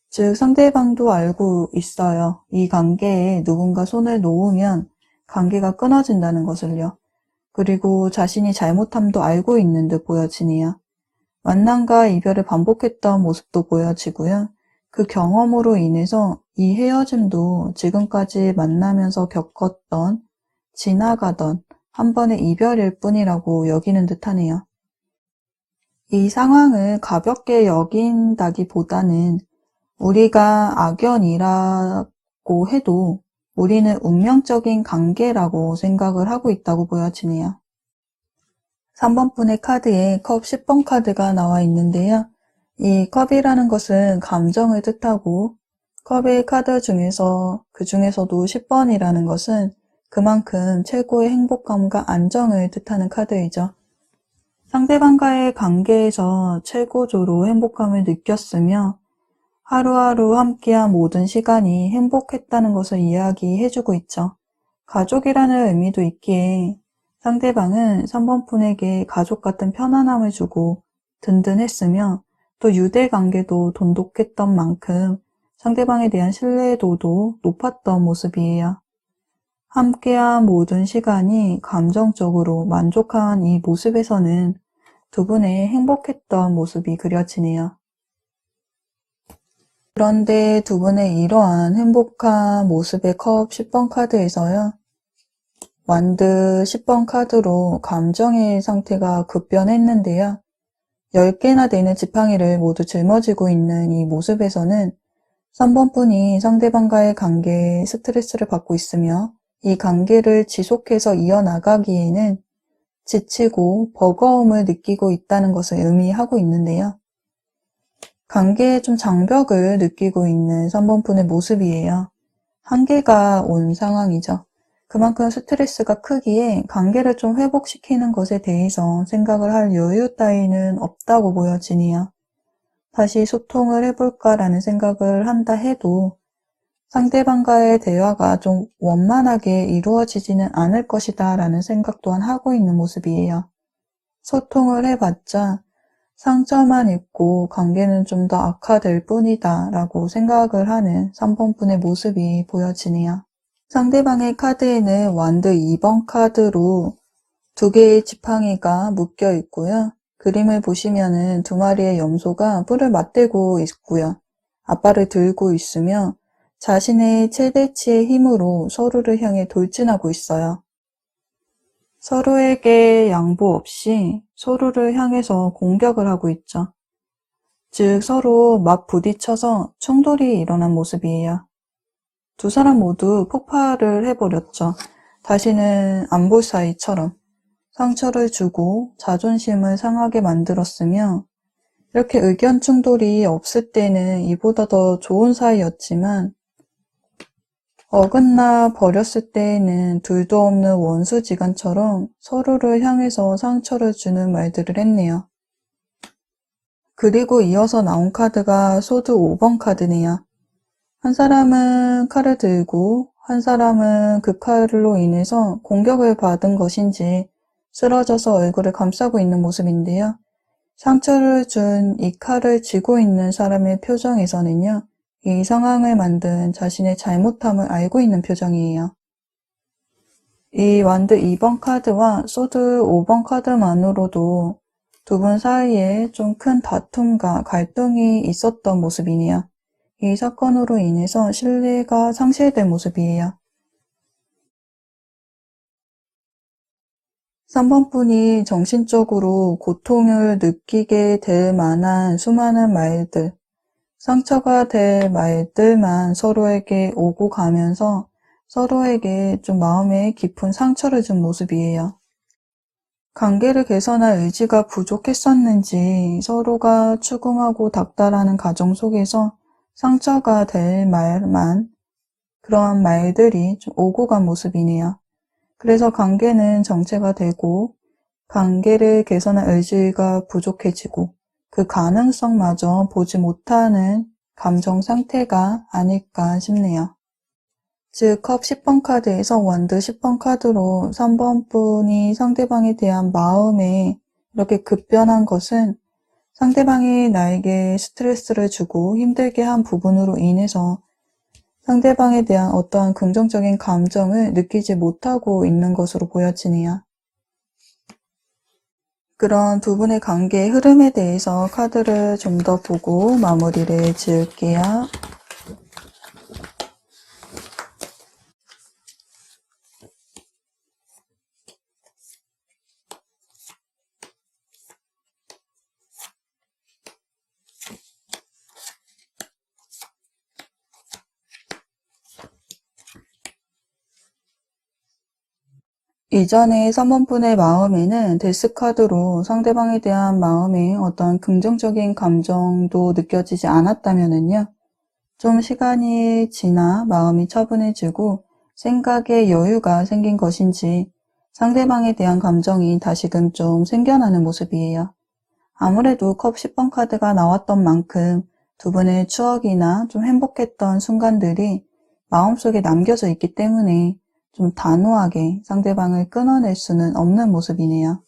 즉 상대방도 알고 있어요. 이 관계에 누군가 손을 놓으면 관계가 끊어진다는 것을요. 그리고 자신이 잘못함도 알고 있는 듯 보여지네요. 만남과 이별을 반복했던 모습도 보여지고요. 그 경험으로 인해서 이 헤어짐도 지금까지 만나면서 겪었던, 지나가던 한 번의 이별일 뿐이라고 여기는 듯하네요. 이 상황을 가볍게 여긴다기보다는 우리가 악연이라고 해도 우리는 운명적인 관계라고 생각을 하고 있다고 보여지네요. 3번 분의 카드에 컵 10번 카드가 나와 있는데요. 이 컵이라는 것은 감정을 뜻하고 컵의 카드 중에서 그 중에서도 10번이라는 것은 그만큼 최고의 행복감과 안정을 뜻하는 카드이죠. 상대방과의 관계에서 최고조로 행복감을 느꼈으며 하루하루 함께한 모든 시간이 행복했다는 것을 이야기해주고 있죠. 가족이라는 의미도 있기에 상대방은 3번 분에게 가족 같은 편안함을 주고 든든했으며 또 유대 관계도 돈독했던 만큼 상대방에 대한 신뢰도도 높았던 모습이에요. 함께한 모든 시간이 감정적으로 만족한 이 모습에서는 두 분의 행복했던 모습이 그려지네요. 그런데 두 분의 이러한 행복한 모습의 컵 10번 카드에서요. 완드 10번 카드로 감정의 상태가 급변했는데요. 10개나 되는 지팡이를 모두 짊어지고 있는 이 모습에서는 3번 분이 상대방과의 관계에 스트레스를 받고 있으며 이 관계를 지속해서 이어나가기에는 지치고 버거움을 느끼고 있다는 것을 의미하고 있는데요. 관계에 좀 장벽을 느끼고 있는 3번 분의 모습이에요. 한계가 온 상황이죠. 그만큼 스트레스가 크기에 관계를 좀 회복시키는 것에 대해서 생각을 할 여유 따위는 없다고 보여지네요. 다시 소통을 해볼까라는 생각을 한다 해도 상대방과의 대화가 좀 원만하게 이루어지지는 않을 것이다 라는 생각 또한 하고 있는 모습이에요. 소통을 해봤자 상처만 있고 관계는 좀 더 악화될 뿐이다 라고 생각을 하는 3번 분의 모습이 보여지네요. 상대방의 카드에는 완드 2번 카드로 2개의 지팡이가 묶여 있고요. 그림을 보시면은 2마리의 염소가 뿔을 맞대고 있고요. 앞발을 들고 있으며 자신의 최대치의 힘으로 서로를 향해 돌진하고 있어요. 서로에게 양보 없이 서로를 향해서 공격을 하고 있죠. 즉 서로 막 부딪혀서 충돌이 일어난 모습이에요. 두 사람 모두 폭발을 해버렸죠. 다시는 안 볼 사이처럼 상처를 주고 자존심을 상하게 만들었으며 이렇게 의견 충돌이 없을 때는 이보다 더 좋은 사이였지만 어긋나 버렸을 때에는 둘도 없는 원수지간처럼 서로를 향해서 상처를 주는 말들을 했네요. 그리고 이어서 나온 카드가 소드 5번 카드네요. 한 사람은 칼을 들고 한 사람은 그 칼로 인해서 공격을 받은 것인지 쓰러져서 얼굴을 감싸고 있는 모습인데요. 상처를 준 이 칼을 쥐고 있는 사람의 표정에서는요. 이 상황을 만든 자신의 잘못함을 알고 있는 표정이에요. 이 완드 2번 카드와 소드 5번 카드만으로도 두 분 사이에 좀 큰 다툼과 갈등이 있었던 모습이네요. 이 사건으로 인해서 신뢰가 상실된 모습이에요. 3번 분이 정신적으로 고통을 느끼게 될 만한 수많은 말들, 상처가 될 말들만 서로에게 오고 가면서 서로에게 좀 마음에 깊은 상처를 준 모습이에요. 관계를 개선할 의지가 부족했었는지 서로가 추궁하고 닥달하는 과정 속에서 상처가 될 말만 그러한 말들이 좀 오고 간 모습이네요. 그래서 관계는 정체가 되고 관계를 개선할 의지가 부족해지고 그 가능성마저 보지 못하는 감정 상태가 아닐까 싶네요. 즉, 컵 10번 카드에서 완드 10번 카드로 3번 분이 상대방에 대한 마음에 이렇게 급변한 것은 상대방이 나에게 스트레스를 주고 힘들게 한 부분으로 인해서 상대방에 대한 어떠한 긍정적인 감정을 느끼지 못하고 있는 것으로 보여지네요. 그런 두 분의 관계의 흐름에 대해서 카드를 좀 더 보고 마무리를 지을게요. 이전에 3번분의 마음에는 데스카드로 상대방에 대한 마음의 어떤 긍정적인 감정도 느껴지지 않았다면은요. 좀 시간이 지나 마음이 차분해지고 생각에 여유가 생긴 것인지 상대방에 대한 감정이 다시금 좀 생겨나는 모습이에요. 아무래도 컵 10번 카드가 나왔던 만큼 두 분의 추억이나 좀 행복했던 순간들이 마음속에 남겨져 있기 때문에 좀 단호하게 상대방을 끊어낼 수는 없는 모습이네요.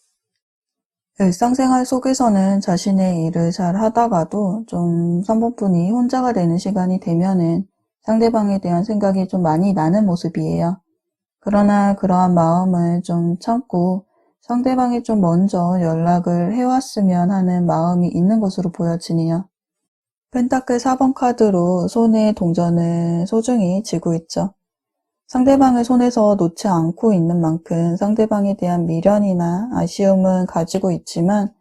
일상생활 속에서는 자신의 일을 잘 하다가도 좀 3번분이 혼자가 되는 시간이 되면은 상대방에 대한 생각이 좀 많이 나는 모습이에요. 그러나 그러한 마음을 좀 참고 상대방이 좀 먼저 연락을 해왔으면 하는 마음이 있는 것으로 보여지네요. 펜타클 4번 카드로 손의 동전을 소중히 쥐고 있죠. 상대방을 손에서 놓지 않고 있는 만큼 상대방에 대한 미련이나 아쉬움은 가지고 있지만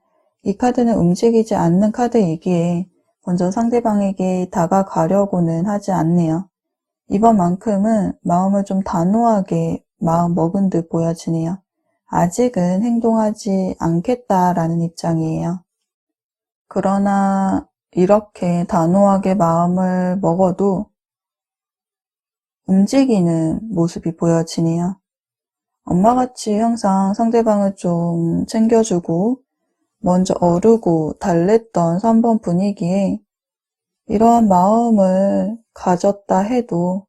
이 카드는 움직이지 않는 카드이기에 먼저 상대방에게 다가가려고는 하지 않네요. 이번만큼은 마음을 좀 단호하게 마음 먹은 듯 보여지네요. 아직은 행동하지 않겠다라는 입장이에요. 그러나 이렇게 단호하게 마음을 먹어도 움직이는 모습이 보여지네요. 엄마같이 항상 상대방을 좀 챙겨주고 먼저 어르고 달랬던 3번 분위기에 이러한 마음을 가졌다 해도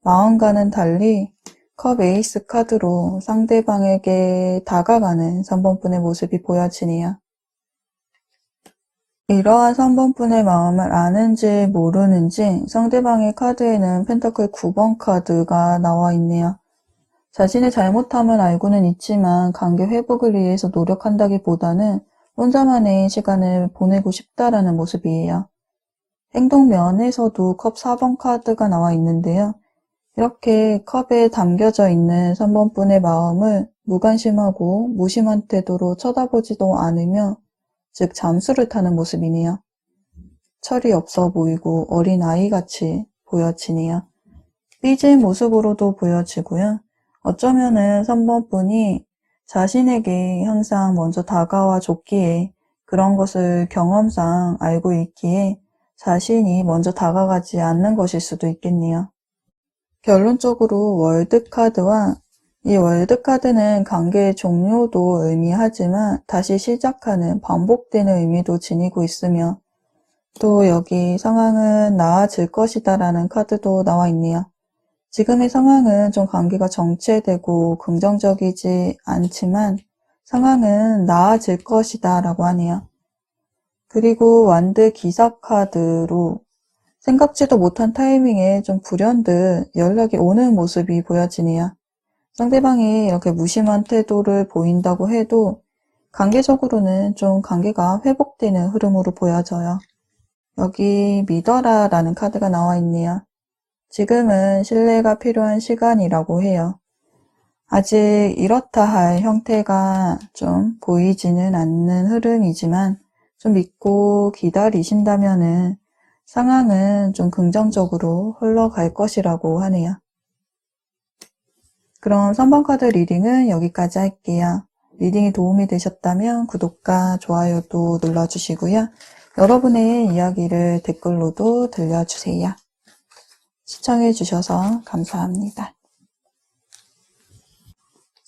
마음과는 달리 컵 에이스 카드로 상대방에게 다가가는 3번분의 모습이 보여지네요. 이러한 3번분의 마음을 아는지 모르는지 상대방의 카드에는 펜타클 9번 카드가 나와 있네요. 자신의 잘못함을 알고는 있지만 관계 회복을 위해서 노력한다기보다는 혼자만의 시간을 보내고 싶다라는 모습이에요. 행동 면에서도 컵 4번 카드가 나와 있는데요. 이렇게 컵에 담겨져 있는 3번분의 마음을 무관심하고 무심한 태도로 쳐다보지도 않으며 즉 잠수를 타는 모습이네요. 철이 없어 보이고 어린 아이같이 보여지네요. 삐진 모습으로도 보여지고요. 어쩌면은 3번분이 자신에게 항상 먼저 다가와 줬기에 그런 것을 경험상 알고 있기에 자신이 먼저 다가가지 않는 것일 수도 있겠네요. 결론적으로 월드카드와 이 월드카드는 관계의 종료도 의미하지만 다시 시작하는 반복되는 의미도 지니고 있으며 또 여기 상황은 나아질 것이다 라는 카드도 나와 있네요. 지금의 상황은 좀 관계가 정체되고 긍정적이지 않지만 상황은 나아질 것이다 라고 하네요. 그리고 완드 기사 카드로 생각지도 못한 타이밍에 좀 불현듯 연락이 오는 모습이 보여지네요. 상대방이 이렇게 무심한 태도를 보인다고 해도 관계적으로는 좀 관계가 회복되는 흐름으로 보여져요. 여기 믿어라 라는 카드가 나와 있네요. 지금은 신뢰가 필요한 시간이라고 해요. 아직 이렇다 할 형태가 좀 보이지는 않는 흐름이지만 좀 믿고 기다리신다면은 상황은 좀 긍정적으로 흘러갈 것이라고 하네요. 그럼 3번 카드 리딩은 여기까지 할게요. 리딩이 도움이 되셨다면 구독과 좋아요도 눌러주시고요. 여러분의 이야기를 댓글로도 들려주세요. 시청해주셔서 감사합니다.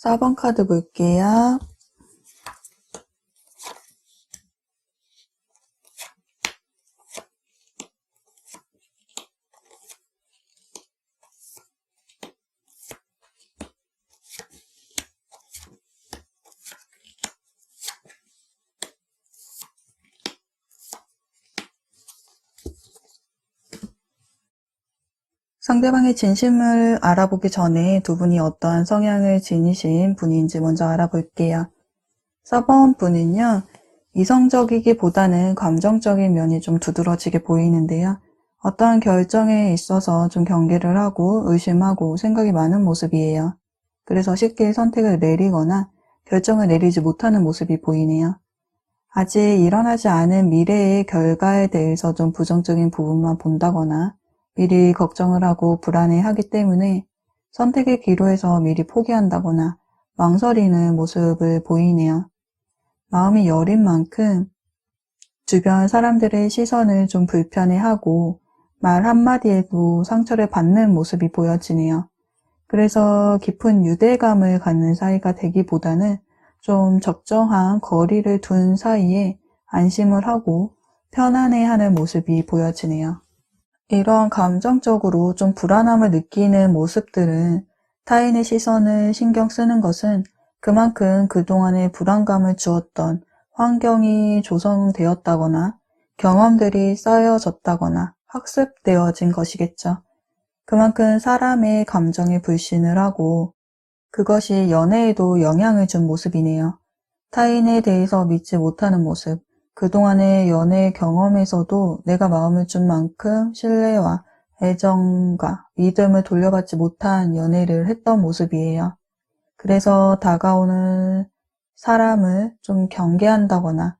4번 카드 볼게요. 상대방의 진심을 알아보기 전에 두 분이 어떠한 성향을 지니신 분인지 먼저 알아볼게요. 4번 분은요, 이성적이기보다는 감정적인 면이 좀 두드러지게 보이는데요. 어떠한 결정에 있어서 좀 경계를 하고 의심하고 생각이 많은 모습이에요. 그래서 쉽게 선택을 내리거나 결정을 내리지 못하는 모습이 보이네요. 아직 일어나지 않은 미래의 결과에 대해서 좀 부정적인 부분만 본다거나 미리 걱정을 하고 불안해하기 때문에 선택의 기로에서 미리 포기한다거나 망설이는 모습을 보이네요. 마음이 여린 만큼 주변 사람들의 시선을 좀 불편해하고 말 한마디에도 상처를 받는 모습이 보여지네요. 그래서 깊은 유대감을 갖는 사이가 되기보다는 좀 적정한 거리를 둔 사이에 안심을 하고 편안해하는 모습이 보여지네요. 이런 감정적으로 좀 불안함을 느끼는 모습들은 타인의 시선을 신경 쓰는 것은 그만큼 그동안의 불안감을 주었던 환경이 조성되었다거나 경험들이 쌓여졌다거나 학습되어진 것이겠죠. 그만큼 사람의 감정에 불신을 하고 그것이 연애에도 영향을 준 모습이네요. 타인에 대해서 믿지 못하는 모습, 그동안의 연애 경험에서도 내가 마음을 준 만큼 신뢰와 애정과 믿음을 돌려받지 못한 연애를 했던 모습이에요. 그래서 다가오는 사람을 좀 경계한다거나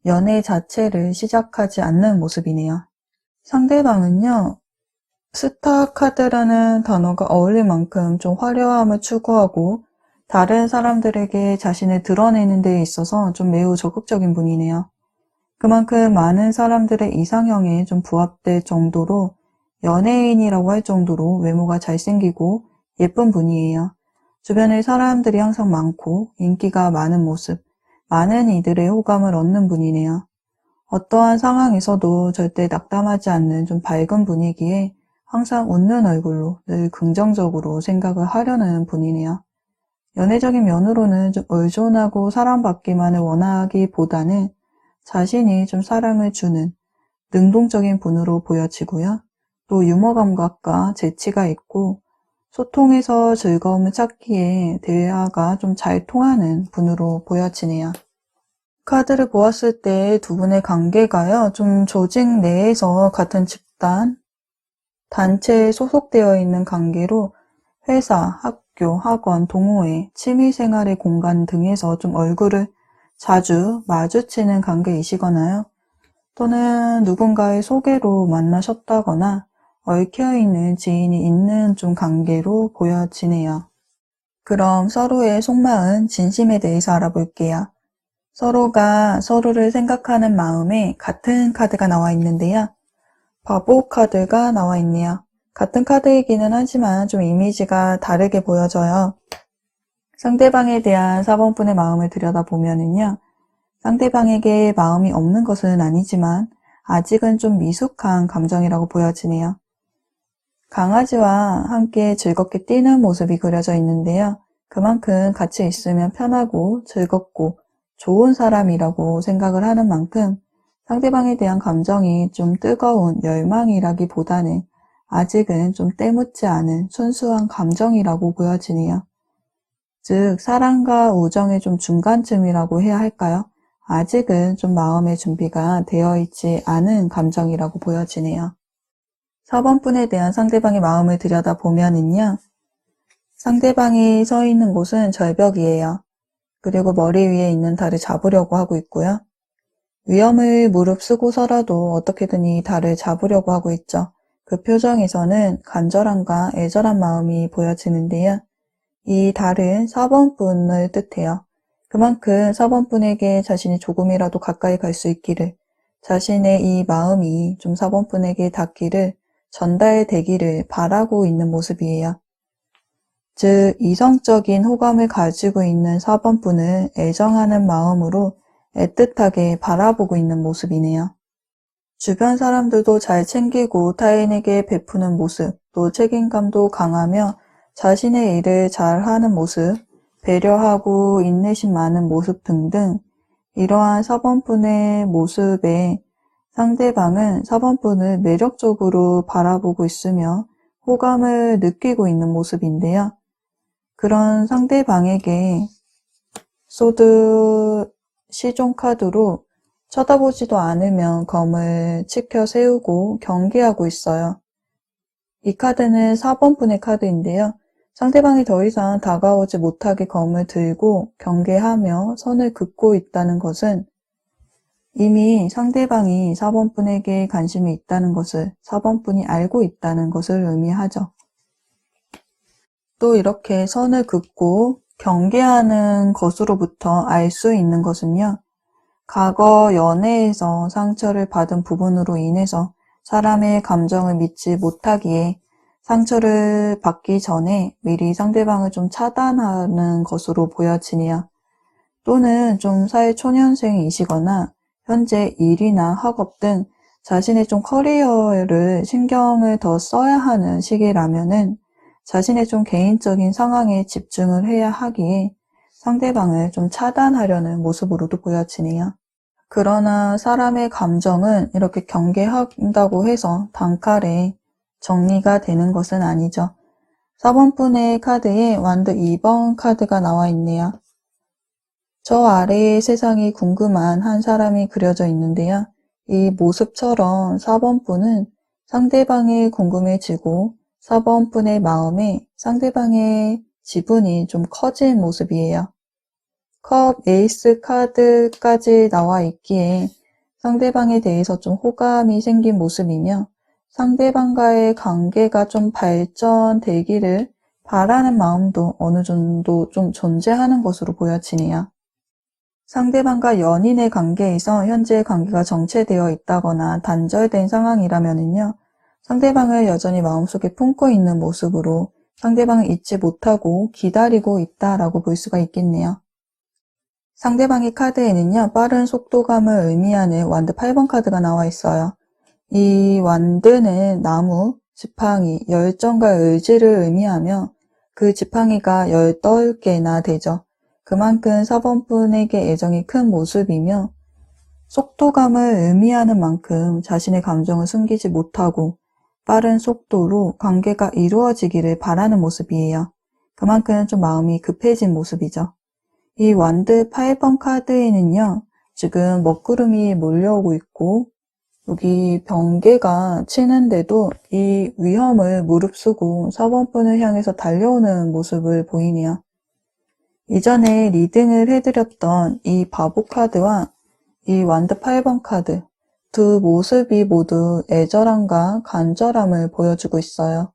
연애 자체를 시작하지 않는 모습이네요. 상대방은요, 스타 카드라는 단어가 어울릴 만큼 좀 화려함을 추구하고 다른 사람들에게 자신을 드러내는 데 있어서 좀 매우 적극적인 분이네요. 그만큼 많은 사람들의 이상형에 좀 부합될 정도로 연예인이라고 할 정도로 외모가 잘생기고 예쁜 분이에요. 주변에 사람들이 항상 많고 인기가 많은 모습, 많은 이들의 호감을 얻는 분이네요. 어떠한 상황에서도 절대 낙담하지 않는 좀 밝은 분위기에 항상 웃는 얼굴로 늘 긍정적으로 생각을 하려는 분이네요. 연애적인 면으로는 좀 의존하고 사랑받기만을 원하기보다는 자신이 좀 사랑을 주는 능동적인 분으로 보여지고요. 또 유머 감각과 재치가 있고 소통에서 즐거움을 찾기에 대화가 좀 잘 통하는 분으로 보여지네요. 카드를 보았을 때 두 분의 관계가요, 좀 조직 내에서 같은 집단, 단체에 소속되어 있는 관계로 회사, 학교, 학원, 동호회, 취미생활의 공간 등에서 좀 얼굴을 자주 마주치는 관계이시거나요. 또는 누군가의 소개로 만나셨다거나 얽혀있는 지인이 있는 좀 관계로 보여지네요. 그럼 서로의 속마음, 진심에 대해서 알아볼게요. 서로가 서로를 생각하는 마음에 같은 카드가 나와 있는데요. 바보 카드가 나와 있네요. 같은 카드이기는 하지만 좀 이미지가 다르게 보여져요. 상대방에 대한 4번분의 마음을 들여다보면은요. 상대방에게 마음이 없는 것은 아니지만 아직은 좀 미숙한 감정이라고 보여지네요. 강아지와 함께 즐겁게 뛰는 모습이 그려져 있는데요. 그만큼 같이 있으면 편하고 즐겁고 좋은 사람이라고 생각을 하는 만큼 상대방에 대한 감정이 좀 뜨거운 열망이라기보다는 아직은 좀 때묻지 않은 순수한 감정이라고 보여지네요. 즉, 사랑과 우정의 좀 중간쯤이라고 해야 할까요? 아직은 좀 마음의 준비가 되어 있지 않은 감정이라고 보여지네요. 4번분에 대한 상대방의 마음을 들여다보면은요. 상대방이 서 있는 곳은 절벽이에요. 그리고 머리 위에 있는 달을 잡으려고 하고 있고요. 위험을 무릅쓰고서라도 어떻게든 이 달을 잡으려고 하고 있죠. 그 표정에서는 간절함과 애절한 마음이 보여지는데요. 이 달은 4번분을 뜻해요. 그만큼 4번분에게 자신이 조금이라도 가까이 갈 수 있기를, 자신의 이 마음이 좀 4번분에게 닿기를, 전달되기를 바라고 있는 모습이에요. 즉, 이성적인 호감을 가지고 있는 4번분을 애정하는 마음으로 애틋하게 바라보고 있는 모습이네요. 주변 사람들도 잘 챙기고 타인에게 베푸는 모습, 또 책임감도 강하며 자신의 일을 잘 하는 모습, 배려하고 인내심 많은 모습 등등 이러한 4번분의 모습에 상대방은 4번분을 매력적으로 바라보고 있으며 호감을 느끼고 있는 모습인데요. 그런 상대방에게 소드 시종 카드로 쳐다보지도 않으면 검을 치켜 세우고 경계하고 있어요. 이 카드는 4번분의 카드인데요. 상대방이 더 이상 다가오지 못하게 검을 들고 경계하며 선을 긋고 있다는 것은 이미 상대방이 4번분에게 관심이 있다는 것을 4번분이 알고 있다는 것을 의미하죠. 또 이렇게 선을 긋고 경계하는 것으로부터 알 수 있는 것은요. 과거 연애에서 상처를 받은 부분으로 인해서 사람의 감정을 믿지 못하기에 상처를 받기 전에 미리 상대방을 좀 차단하는 것으로 보여지네요. 또는 좀 사회초년생이시거나 현재 일이나 학업 등 자신의 좀 커리어를 신경을 더 써야 하는 시기라면은 자신의 좀 개인적인 상황에 집중을 해야 하기에 상대방을 좀 차단하려는 모습으로도 보여지네요. 그러나 사람의 감정은 이렇게 경계한다고 해서 단칼에 정리가 되는 것은 아니죠. 4번분의 카드에 완드 2번 카드가 나와 있네요. 저 아래에 세상이 궁금한 한 사람이 그려져 있는데요. 이 모습처럼 4번분은 상대방이 궁금해지고 4번분의 마음에 상대방의 지분이 좀 커진 모습이에요. 컵, 에이스 카드까지 나와 있기에 상대방에 대해서 좀 호감이 생긴 모습이며 상대방과의 관계가 좀 발전되기를 바라는 마음도 어느 정도 좀 존재하는 것으로 보여지네요. 상대방과 연인의 관계에서 현재 관계가 정체되어 있다거나 단절된 상황이라면요. 상대방을 여전히 마음속에 품고 있는 모습으로 상대방을 잊지 못하고 기다리고 있다라고 볼 수가 있겠네요. 상대방의 카드에는요. 빠른 속도감을 의미하는 완드 8번 카드가 나와 있어요. 이 완드는 나무, 지팡이, 열정과 의지를 의미하며 그 지팡이가 18개나 되죠. 그만큼 4번분에게 애정이 큰 모습이며 속도감을 의미하는 만큼 자신의 감정을 숨기지 못하고 빠른 속도로 관계가 이루어지기를 바라는 모습이에요. 그만큼 좀 마음이 급해진 모습이죠. 이 완드 8번 카드에는요. 지금 먹구름이 몰려오고 있고 여기 번개가 치는데도 이 위험을 무릅쓰고 4번분을 향해서 달려오는 모습을 보이네요. 이전에 리딩을 해드렸던 이 바보 카드와 이 완드 8번 카드 두 모습이 모두 애절함과 간절함을 보여주고 있어요.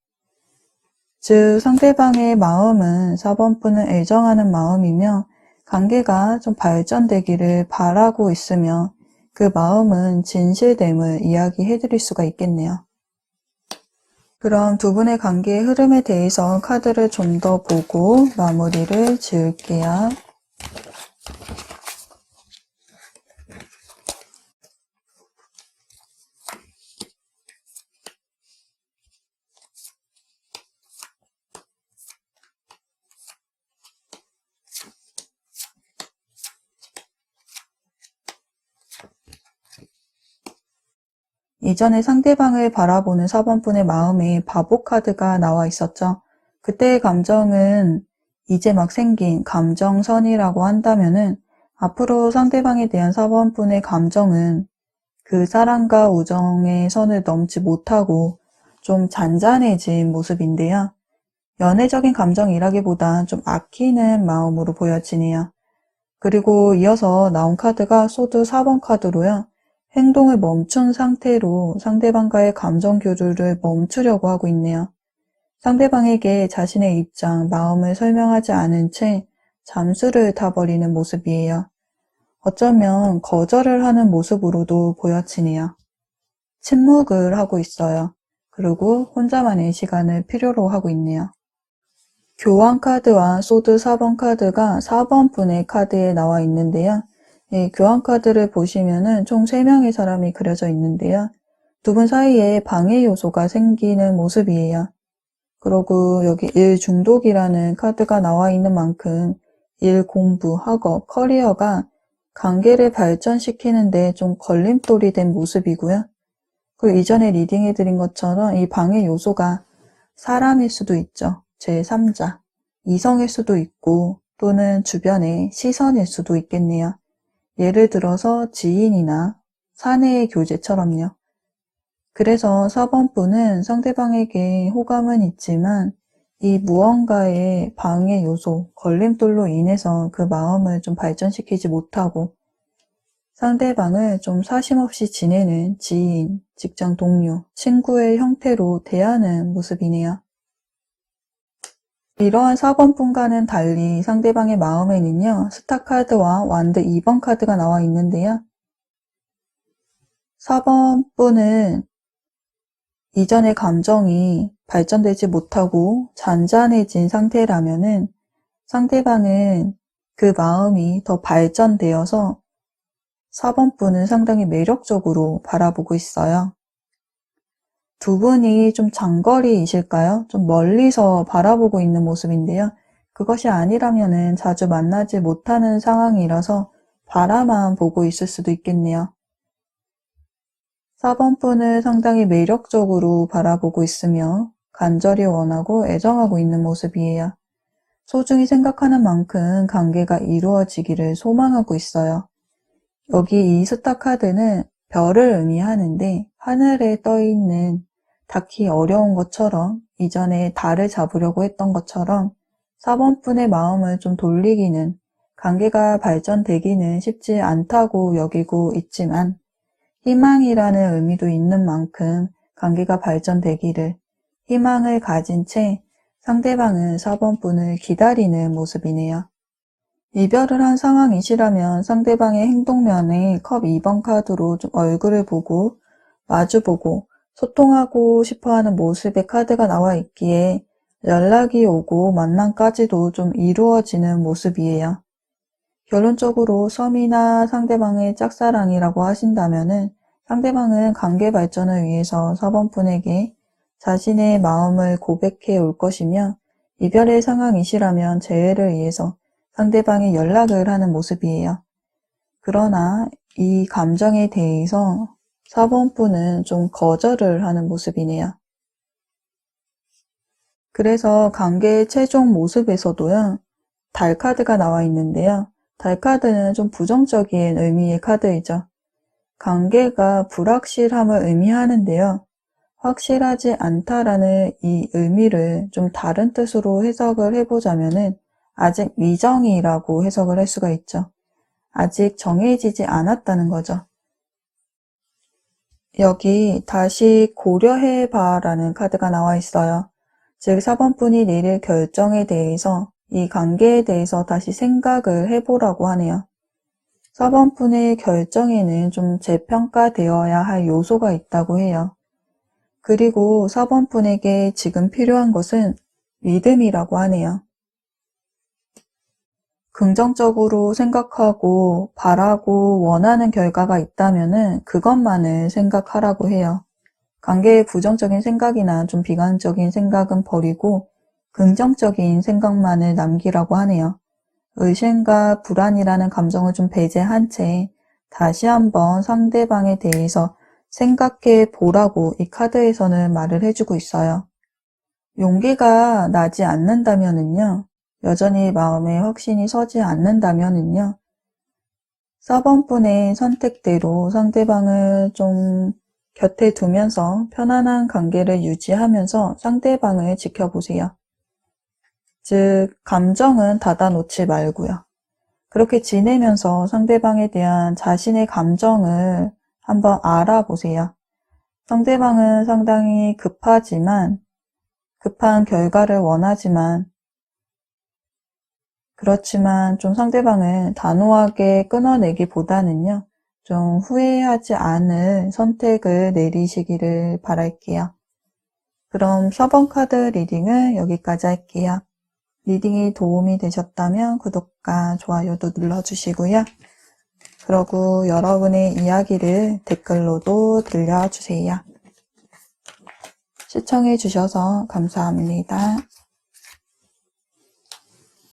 즉 상대방의 마음은 4번분을 애정하는 마음이며 관계가 좀 발전되기를 바라고 있으며 그 마음은 진실됨을 이야기해드릴 수가 있겠네요. 그럼 두 분의 관계의 흐름에 대해서 카드를 좀 더 보고 마무리를 지을게요. 이전에 상대방을 바라보는 4번분의 마음에 바보 카드가 나와 있었죠. 그때의 감정은 이제 막 생긴 감정선이라고 한다면은 앞으로 상대방에 대한 4번분의 감정은 그 사랑과 우정의 선을 넘지 못하고 좀 잔잔해진 모습인데요. 연애적인 감정이라기보다 좀 아끼는 마음으로 보여지네요. 그리고 이어서 나온 카드가 소드 4번 카드로요. 행동을 멈춘 상태로 상대방과의 감정 교류를 멈추려고 하고 있네요. 상대방에게 자신의 입장, 마음을 설명하지 않은 채 잠수를 타버리는 모습이에요. 어쩌면 거절을 하는 모습으로도 보여지네요. 침묵을 하고 있어요. 그리고 혼자만의 시간을 필요로 하고 있네요. 교환 카드와 소드 4번 카드가 4번 분의 카드에 나와 있는데요. 교환 카드를 보시면은 총 3명의 사람이 그려져 있는데요. 두 분 사이에 방해 요소가 생기는 모습이에요. 그리고 여기 일 중독이라는 카드가 나와 있는 만큼 일, 공부, 학업, 커리어가 관계를 발전시키는데 좀 걸림돌이 된 모습이고요. 그리고 이전에 리딩해드린 것처럼 이 방해 요소가 사람일 수도 있죠. 제3자, 이성일 수도 있고 또는 주변의 시선일 수도 있겠네요. 예를 들어서 지인이나 사내의 교제처럼요. 그래서 4번분은 상대방에게 호감은 있지만 이 무언가의 방해 요소, 걸림돌로 인해서 그 마음을 좀 발전시키지 못하고 상대방을 좀 사심없이 지내는 지인, 직장 동료, 친구의 형태로 대하는 모습이네요. 이러한 4번분과는 달리 상대방의 마음에는요, 스타 카드와 완드 2번 카드가 나와 있는데요. 4번분은 이전의 감정이 발전되지 못하고 잔잔해진 상태라면은 상대방은 그 마음이 더 발전되어서 4번분은 상당히 매력적으로 바라보고 있어요. 두 분이 좀 장거리이실까요? 좀 멀리서 바라보고 있는 모습인데요. 그것이 아니라면은 자주 만나지 못하는 상황이라서 바라만 보고 있을 수도 있겠네요. 4번분을 상당히 매력적으로 바라보고 있으며 간절히 원하고 애정하고 있는 모습이에요. 소중히 생각하는 만큼 관계가 이루어지기를 소망하고 있어요. 여기 이 스타 카드는 별을 의미하는데 하늘에 떠 있는 닿기 어려운 것처럼 이전에 달을 잡으려고 했던 것처럼 4번분의 마음을 좀 돌리기는 관계가 발전되기는 쉽지 않다고 여기고 있지만 희망이라는 의미도 있는 만큼 관계가 발전되기를 희망을 가진 채 상대방은 4번분을 기다리는 모습이네요. 이별을 한 상황이시라면 상대방의 행동면에 컵 2번 카드로 좀 얼굴을 보고 마주보고 소통하고 싶어하는 모습의 카드가 나와 있기에 연락이 오고 만남까지도 좀 이루어지는 모습이에요. 결론적으로 썸이나 상대방의 짝사랑이라고 하신다면은 상대방은 관계 발전을 위해서 4번분에게 자신의 마음을 고백해 올 것이며 이별의 상황이시라면 재회를 위해서 상대방이 연락을 하는 모습이에요. 그러나 이 감정에 대해서 4번분은 좀 거절을 하는 모습이네요. 그래서 관계의 최종 모습에서도요, 달 카드가 나와 있는데요. 달 카드는 좀 부정적인 의미의 카드이죠. 관계가 불확실함을 의미하는데요. 확실하지 않다라는 이 의미를 좀 다른 뜻으로 해석을 해보자면은 아직 미정이라고 해석을 할 수가 있죠. 아직 정해지지 않았다는 거죠. 여기 다시 고려해봐 라는 카드가 나와 있어요. 즉 4번분이 내릴 결정에 대해서 이 관계에 대해서 다시 생각을 해보라고 하네요. 4번분의 결정에는 좀 재평가되어야 할 요소가 있다고 해요. 그리고 4번분에게 지금 필요한 것은 믿음이라고 하네요. 긍정적으로 생각하고 바라고 원하는 결과가 있다면은 그것만을 생각하라고 해요. 관계의 부정적인 생각이나 좀 비관적인 생각은 버리고 긍정적인 생각만을 남기라고 하네요. 의심과 불안이라는 감정을 좀 배제한 채 다시 한번 상대방에 대해서 생각해 보라고 이 카드에서는 말을 해주고 있어요. 용기가 나지 않는다면은요, 여전히 마음에 확신이 서지 않는다면은요, 4번분의 선택대로 상대방을 좀 곁에 두면서 편안한 관계를 유지하면서 상대방을 지켜보세요. 즉, 감정은 닫아놓지 말고요. 그렇게 지내면서 상대방에 대한 자신의 감정을 한번 알아보세요. 상대방은 상당히 급하지만, 급한 결과를 원하지만, 그렇지만 좀 상대방을 단호하게 끊어내기보다는요, 좀 후회하지 않을 선택을 내리시기를 바랄게요. 그럼 4번 카드 리딩을 여기까지 할게요. 리딩이 도움이 되셨다면 구독과 좋아요도 눌러주시고요. 그리고 여러분의 이야기를 댓글로도 들려주세요. 시청해주셔서 감사합니다.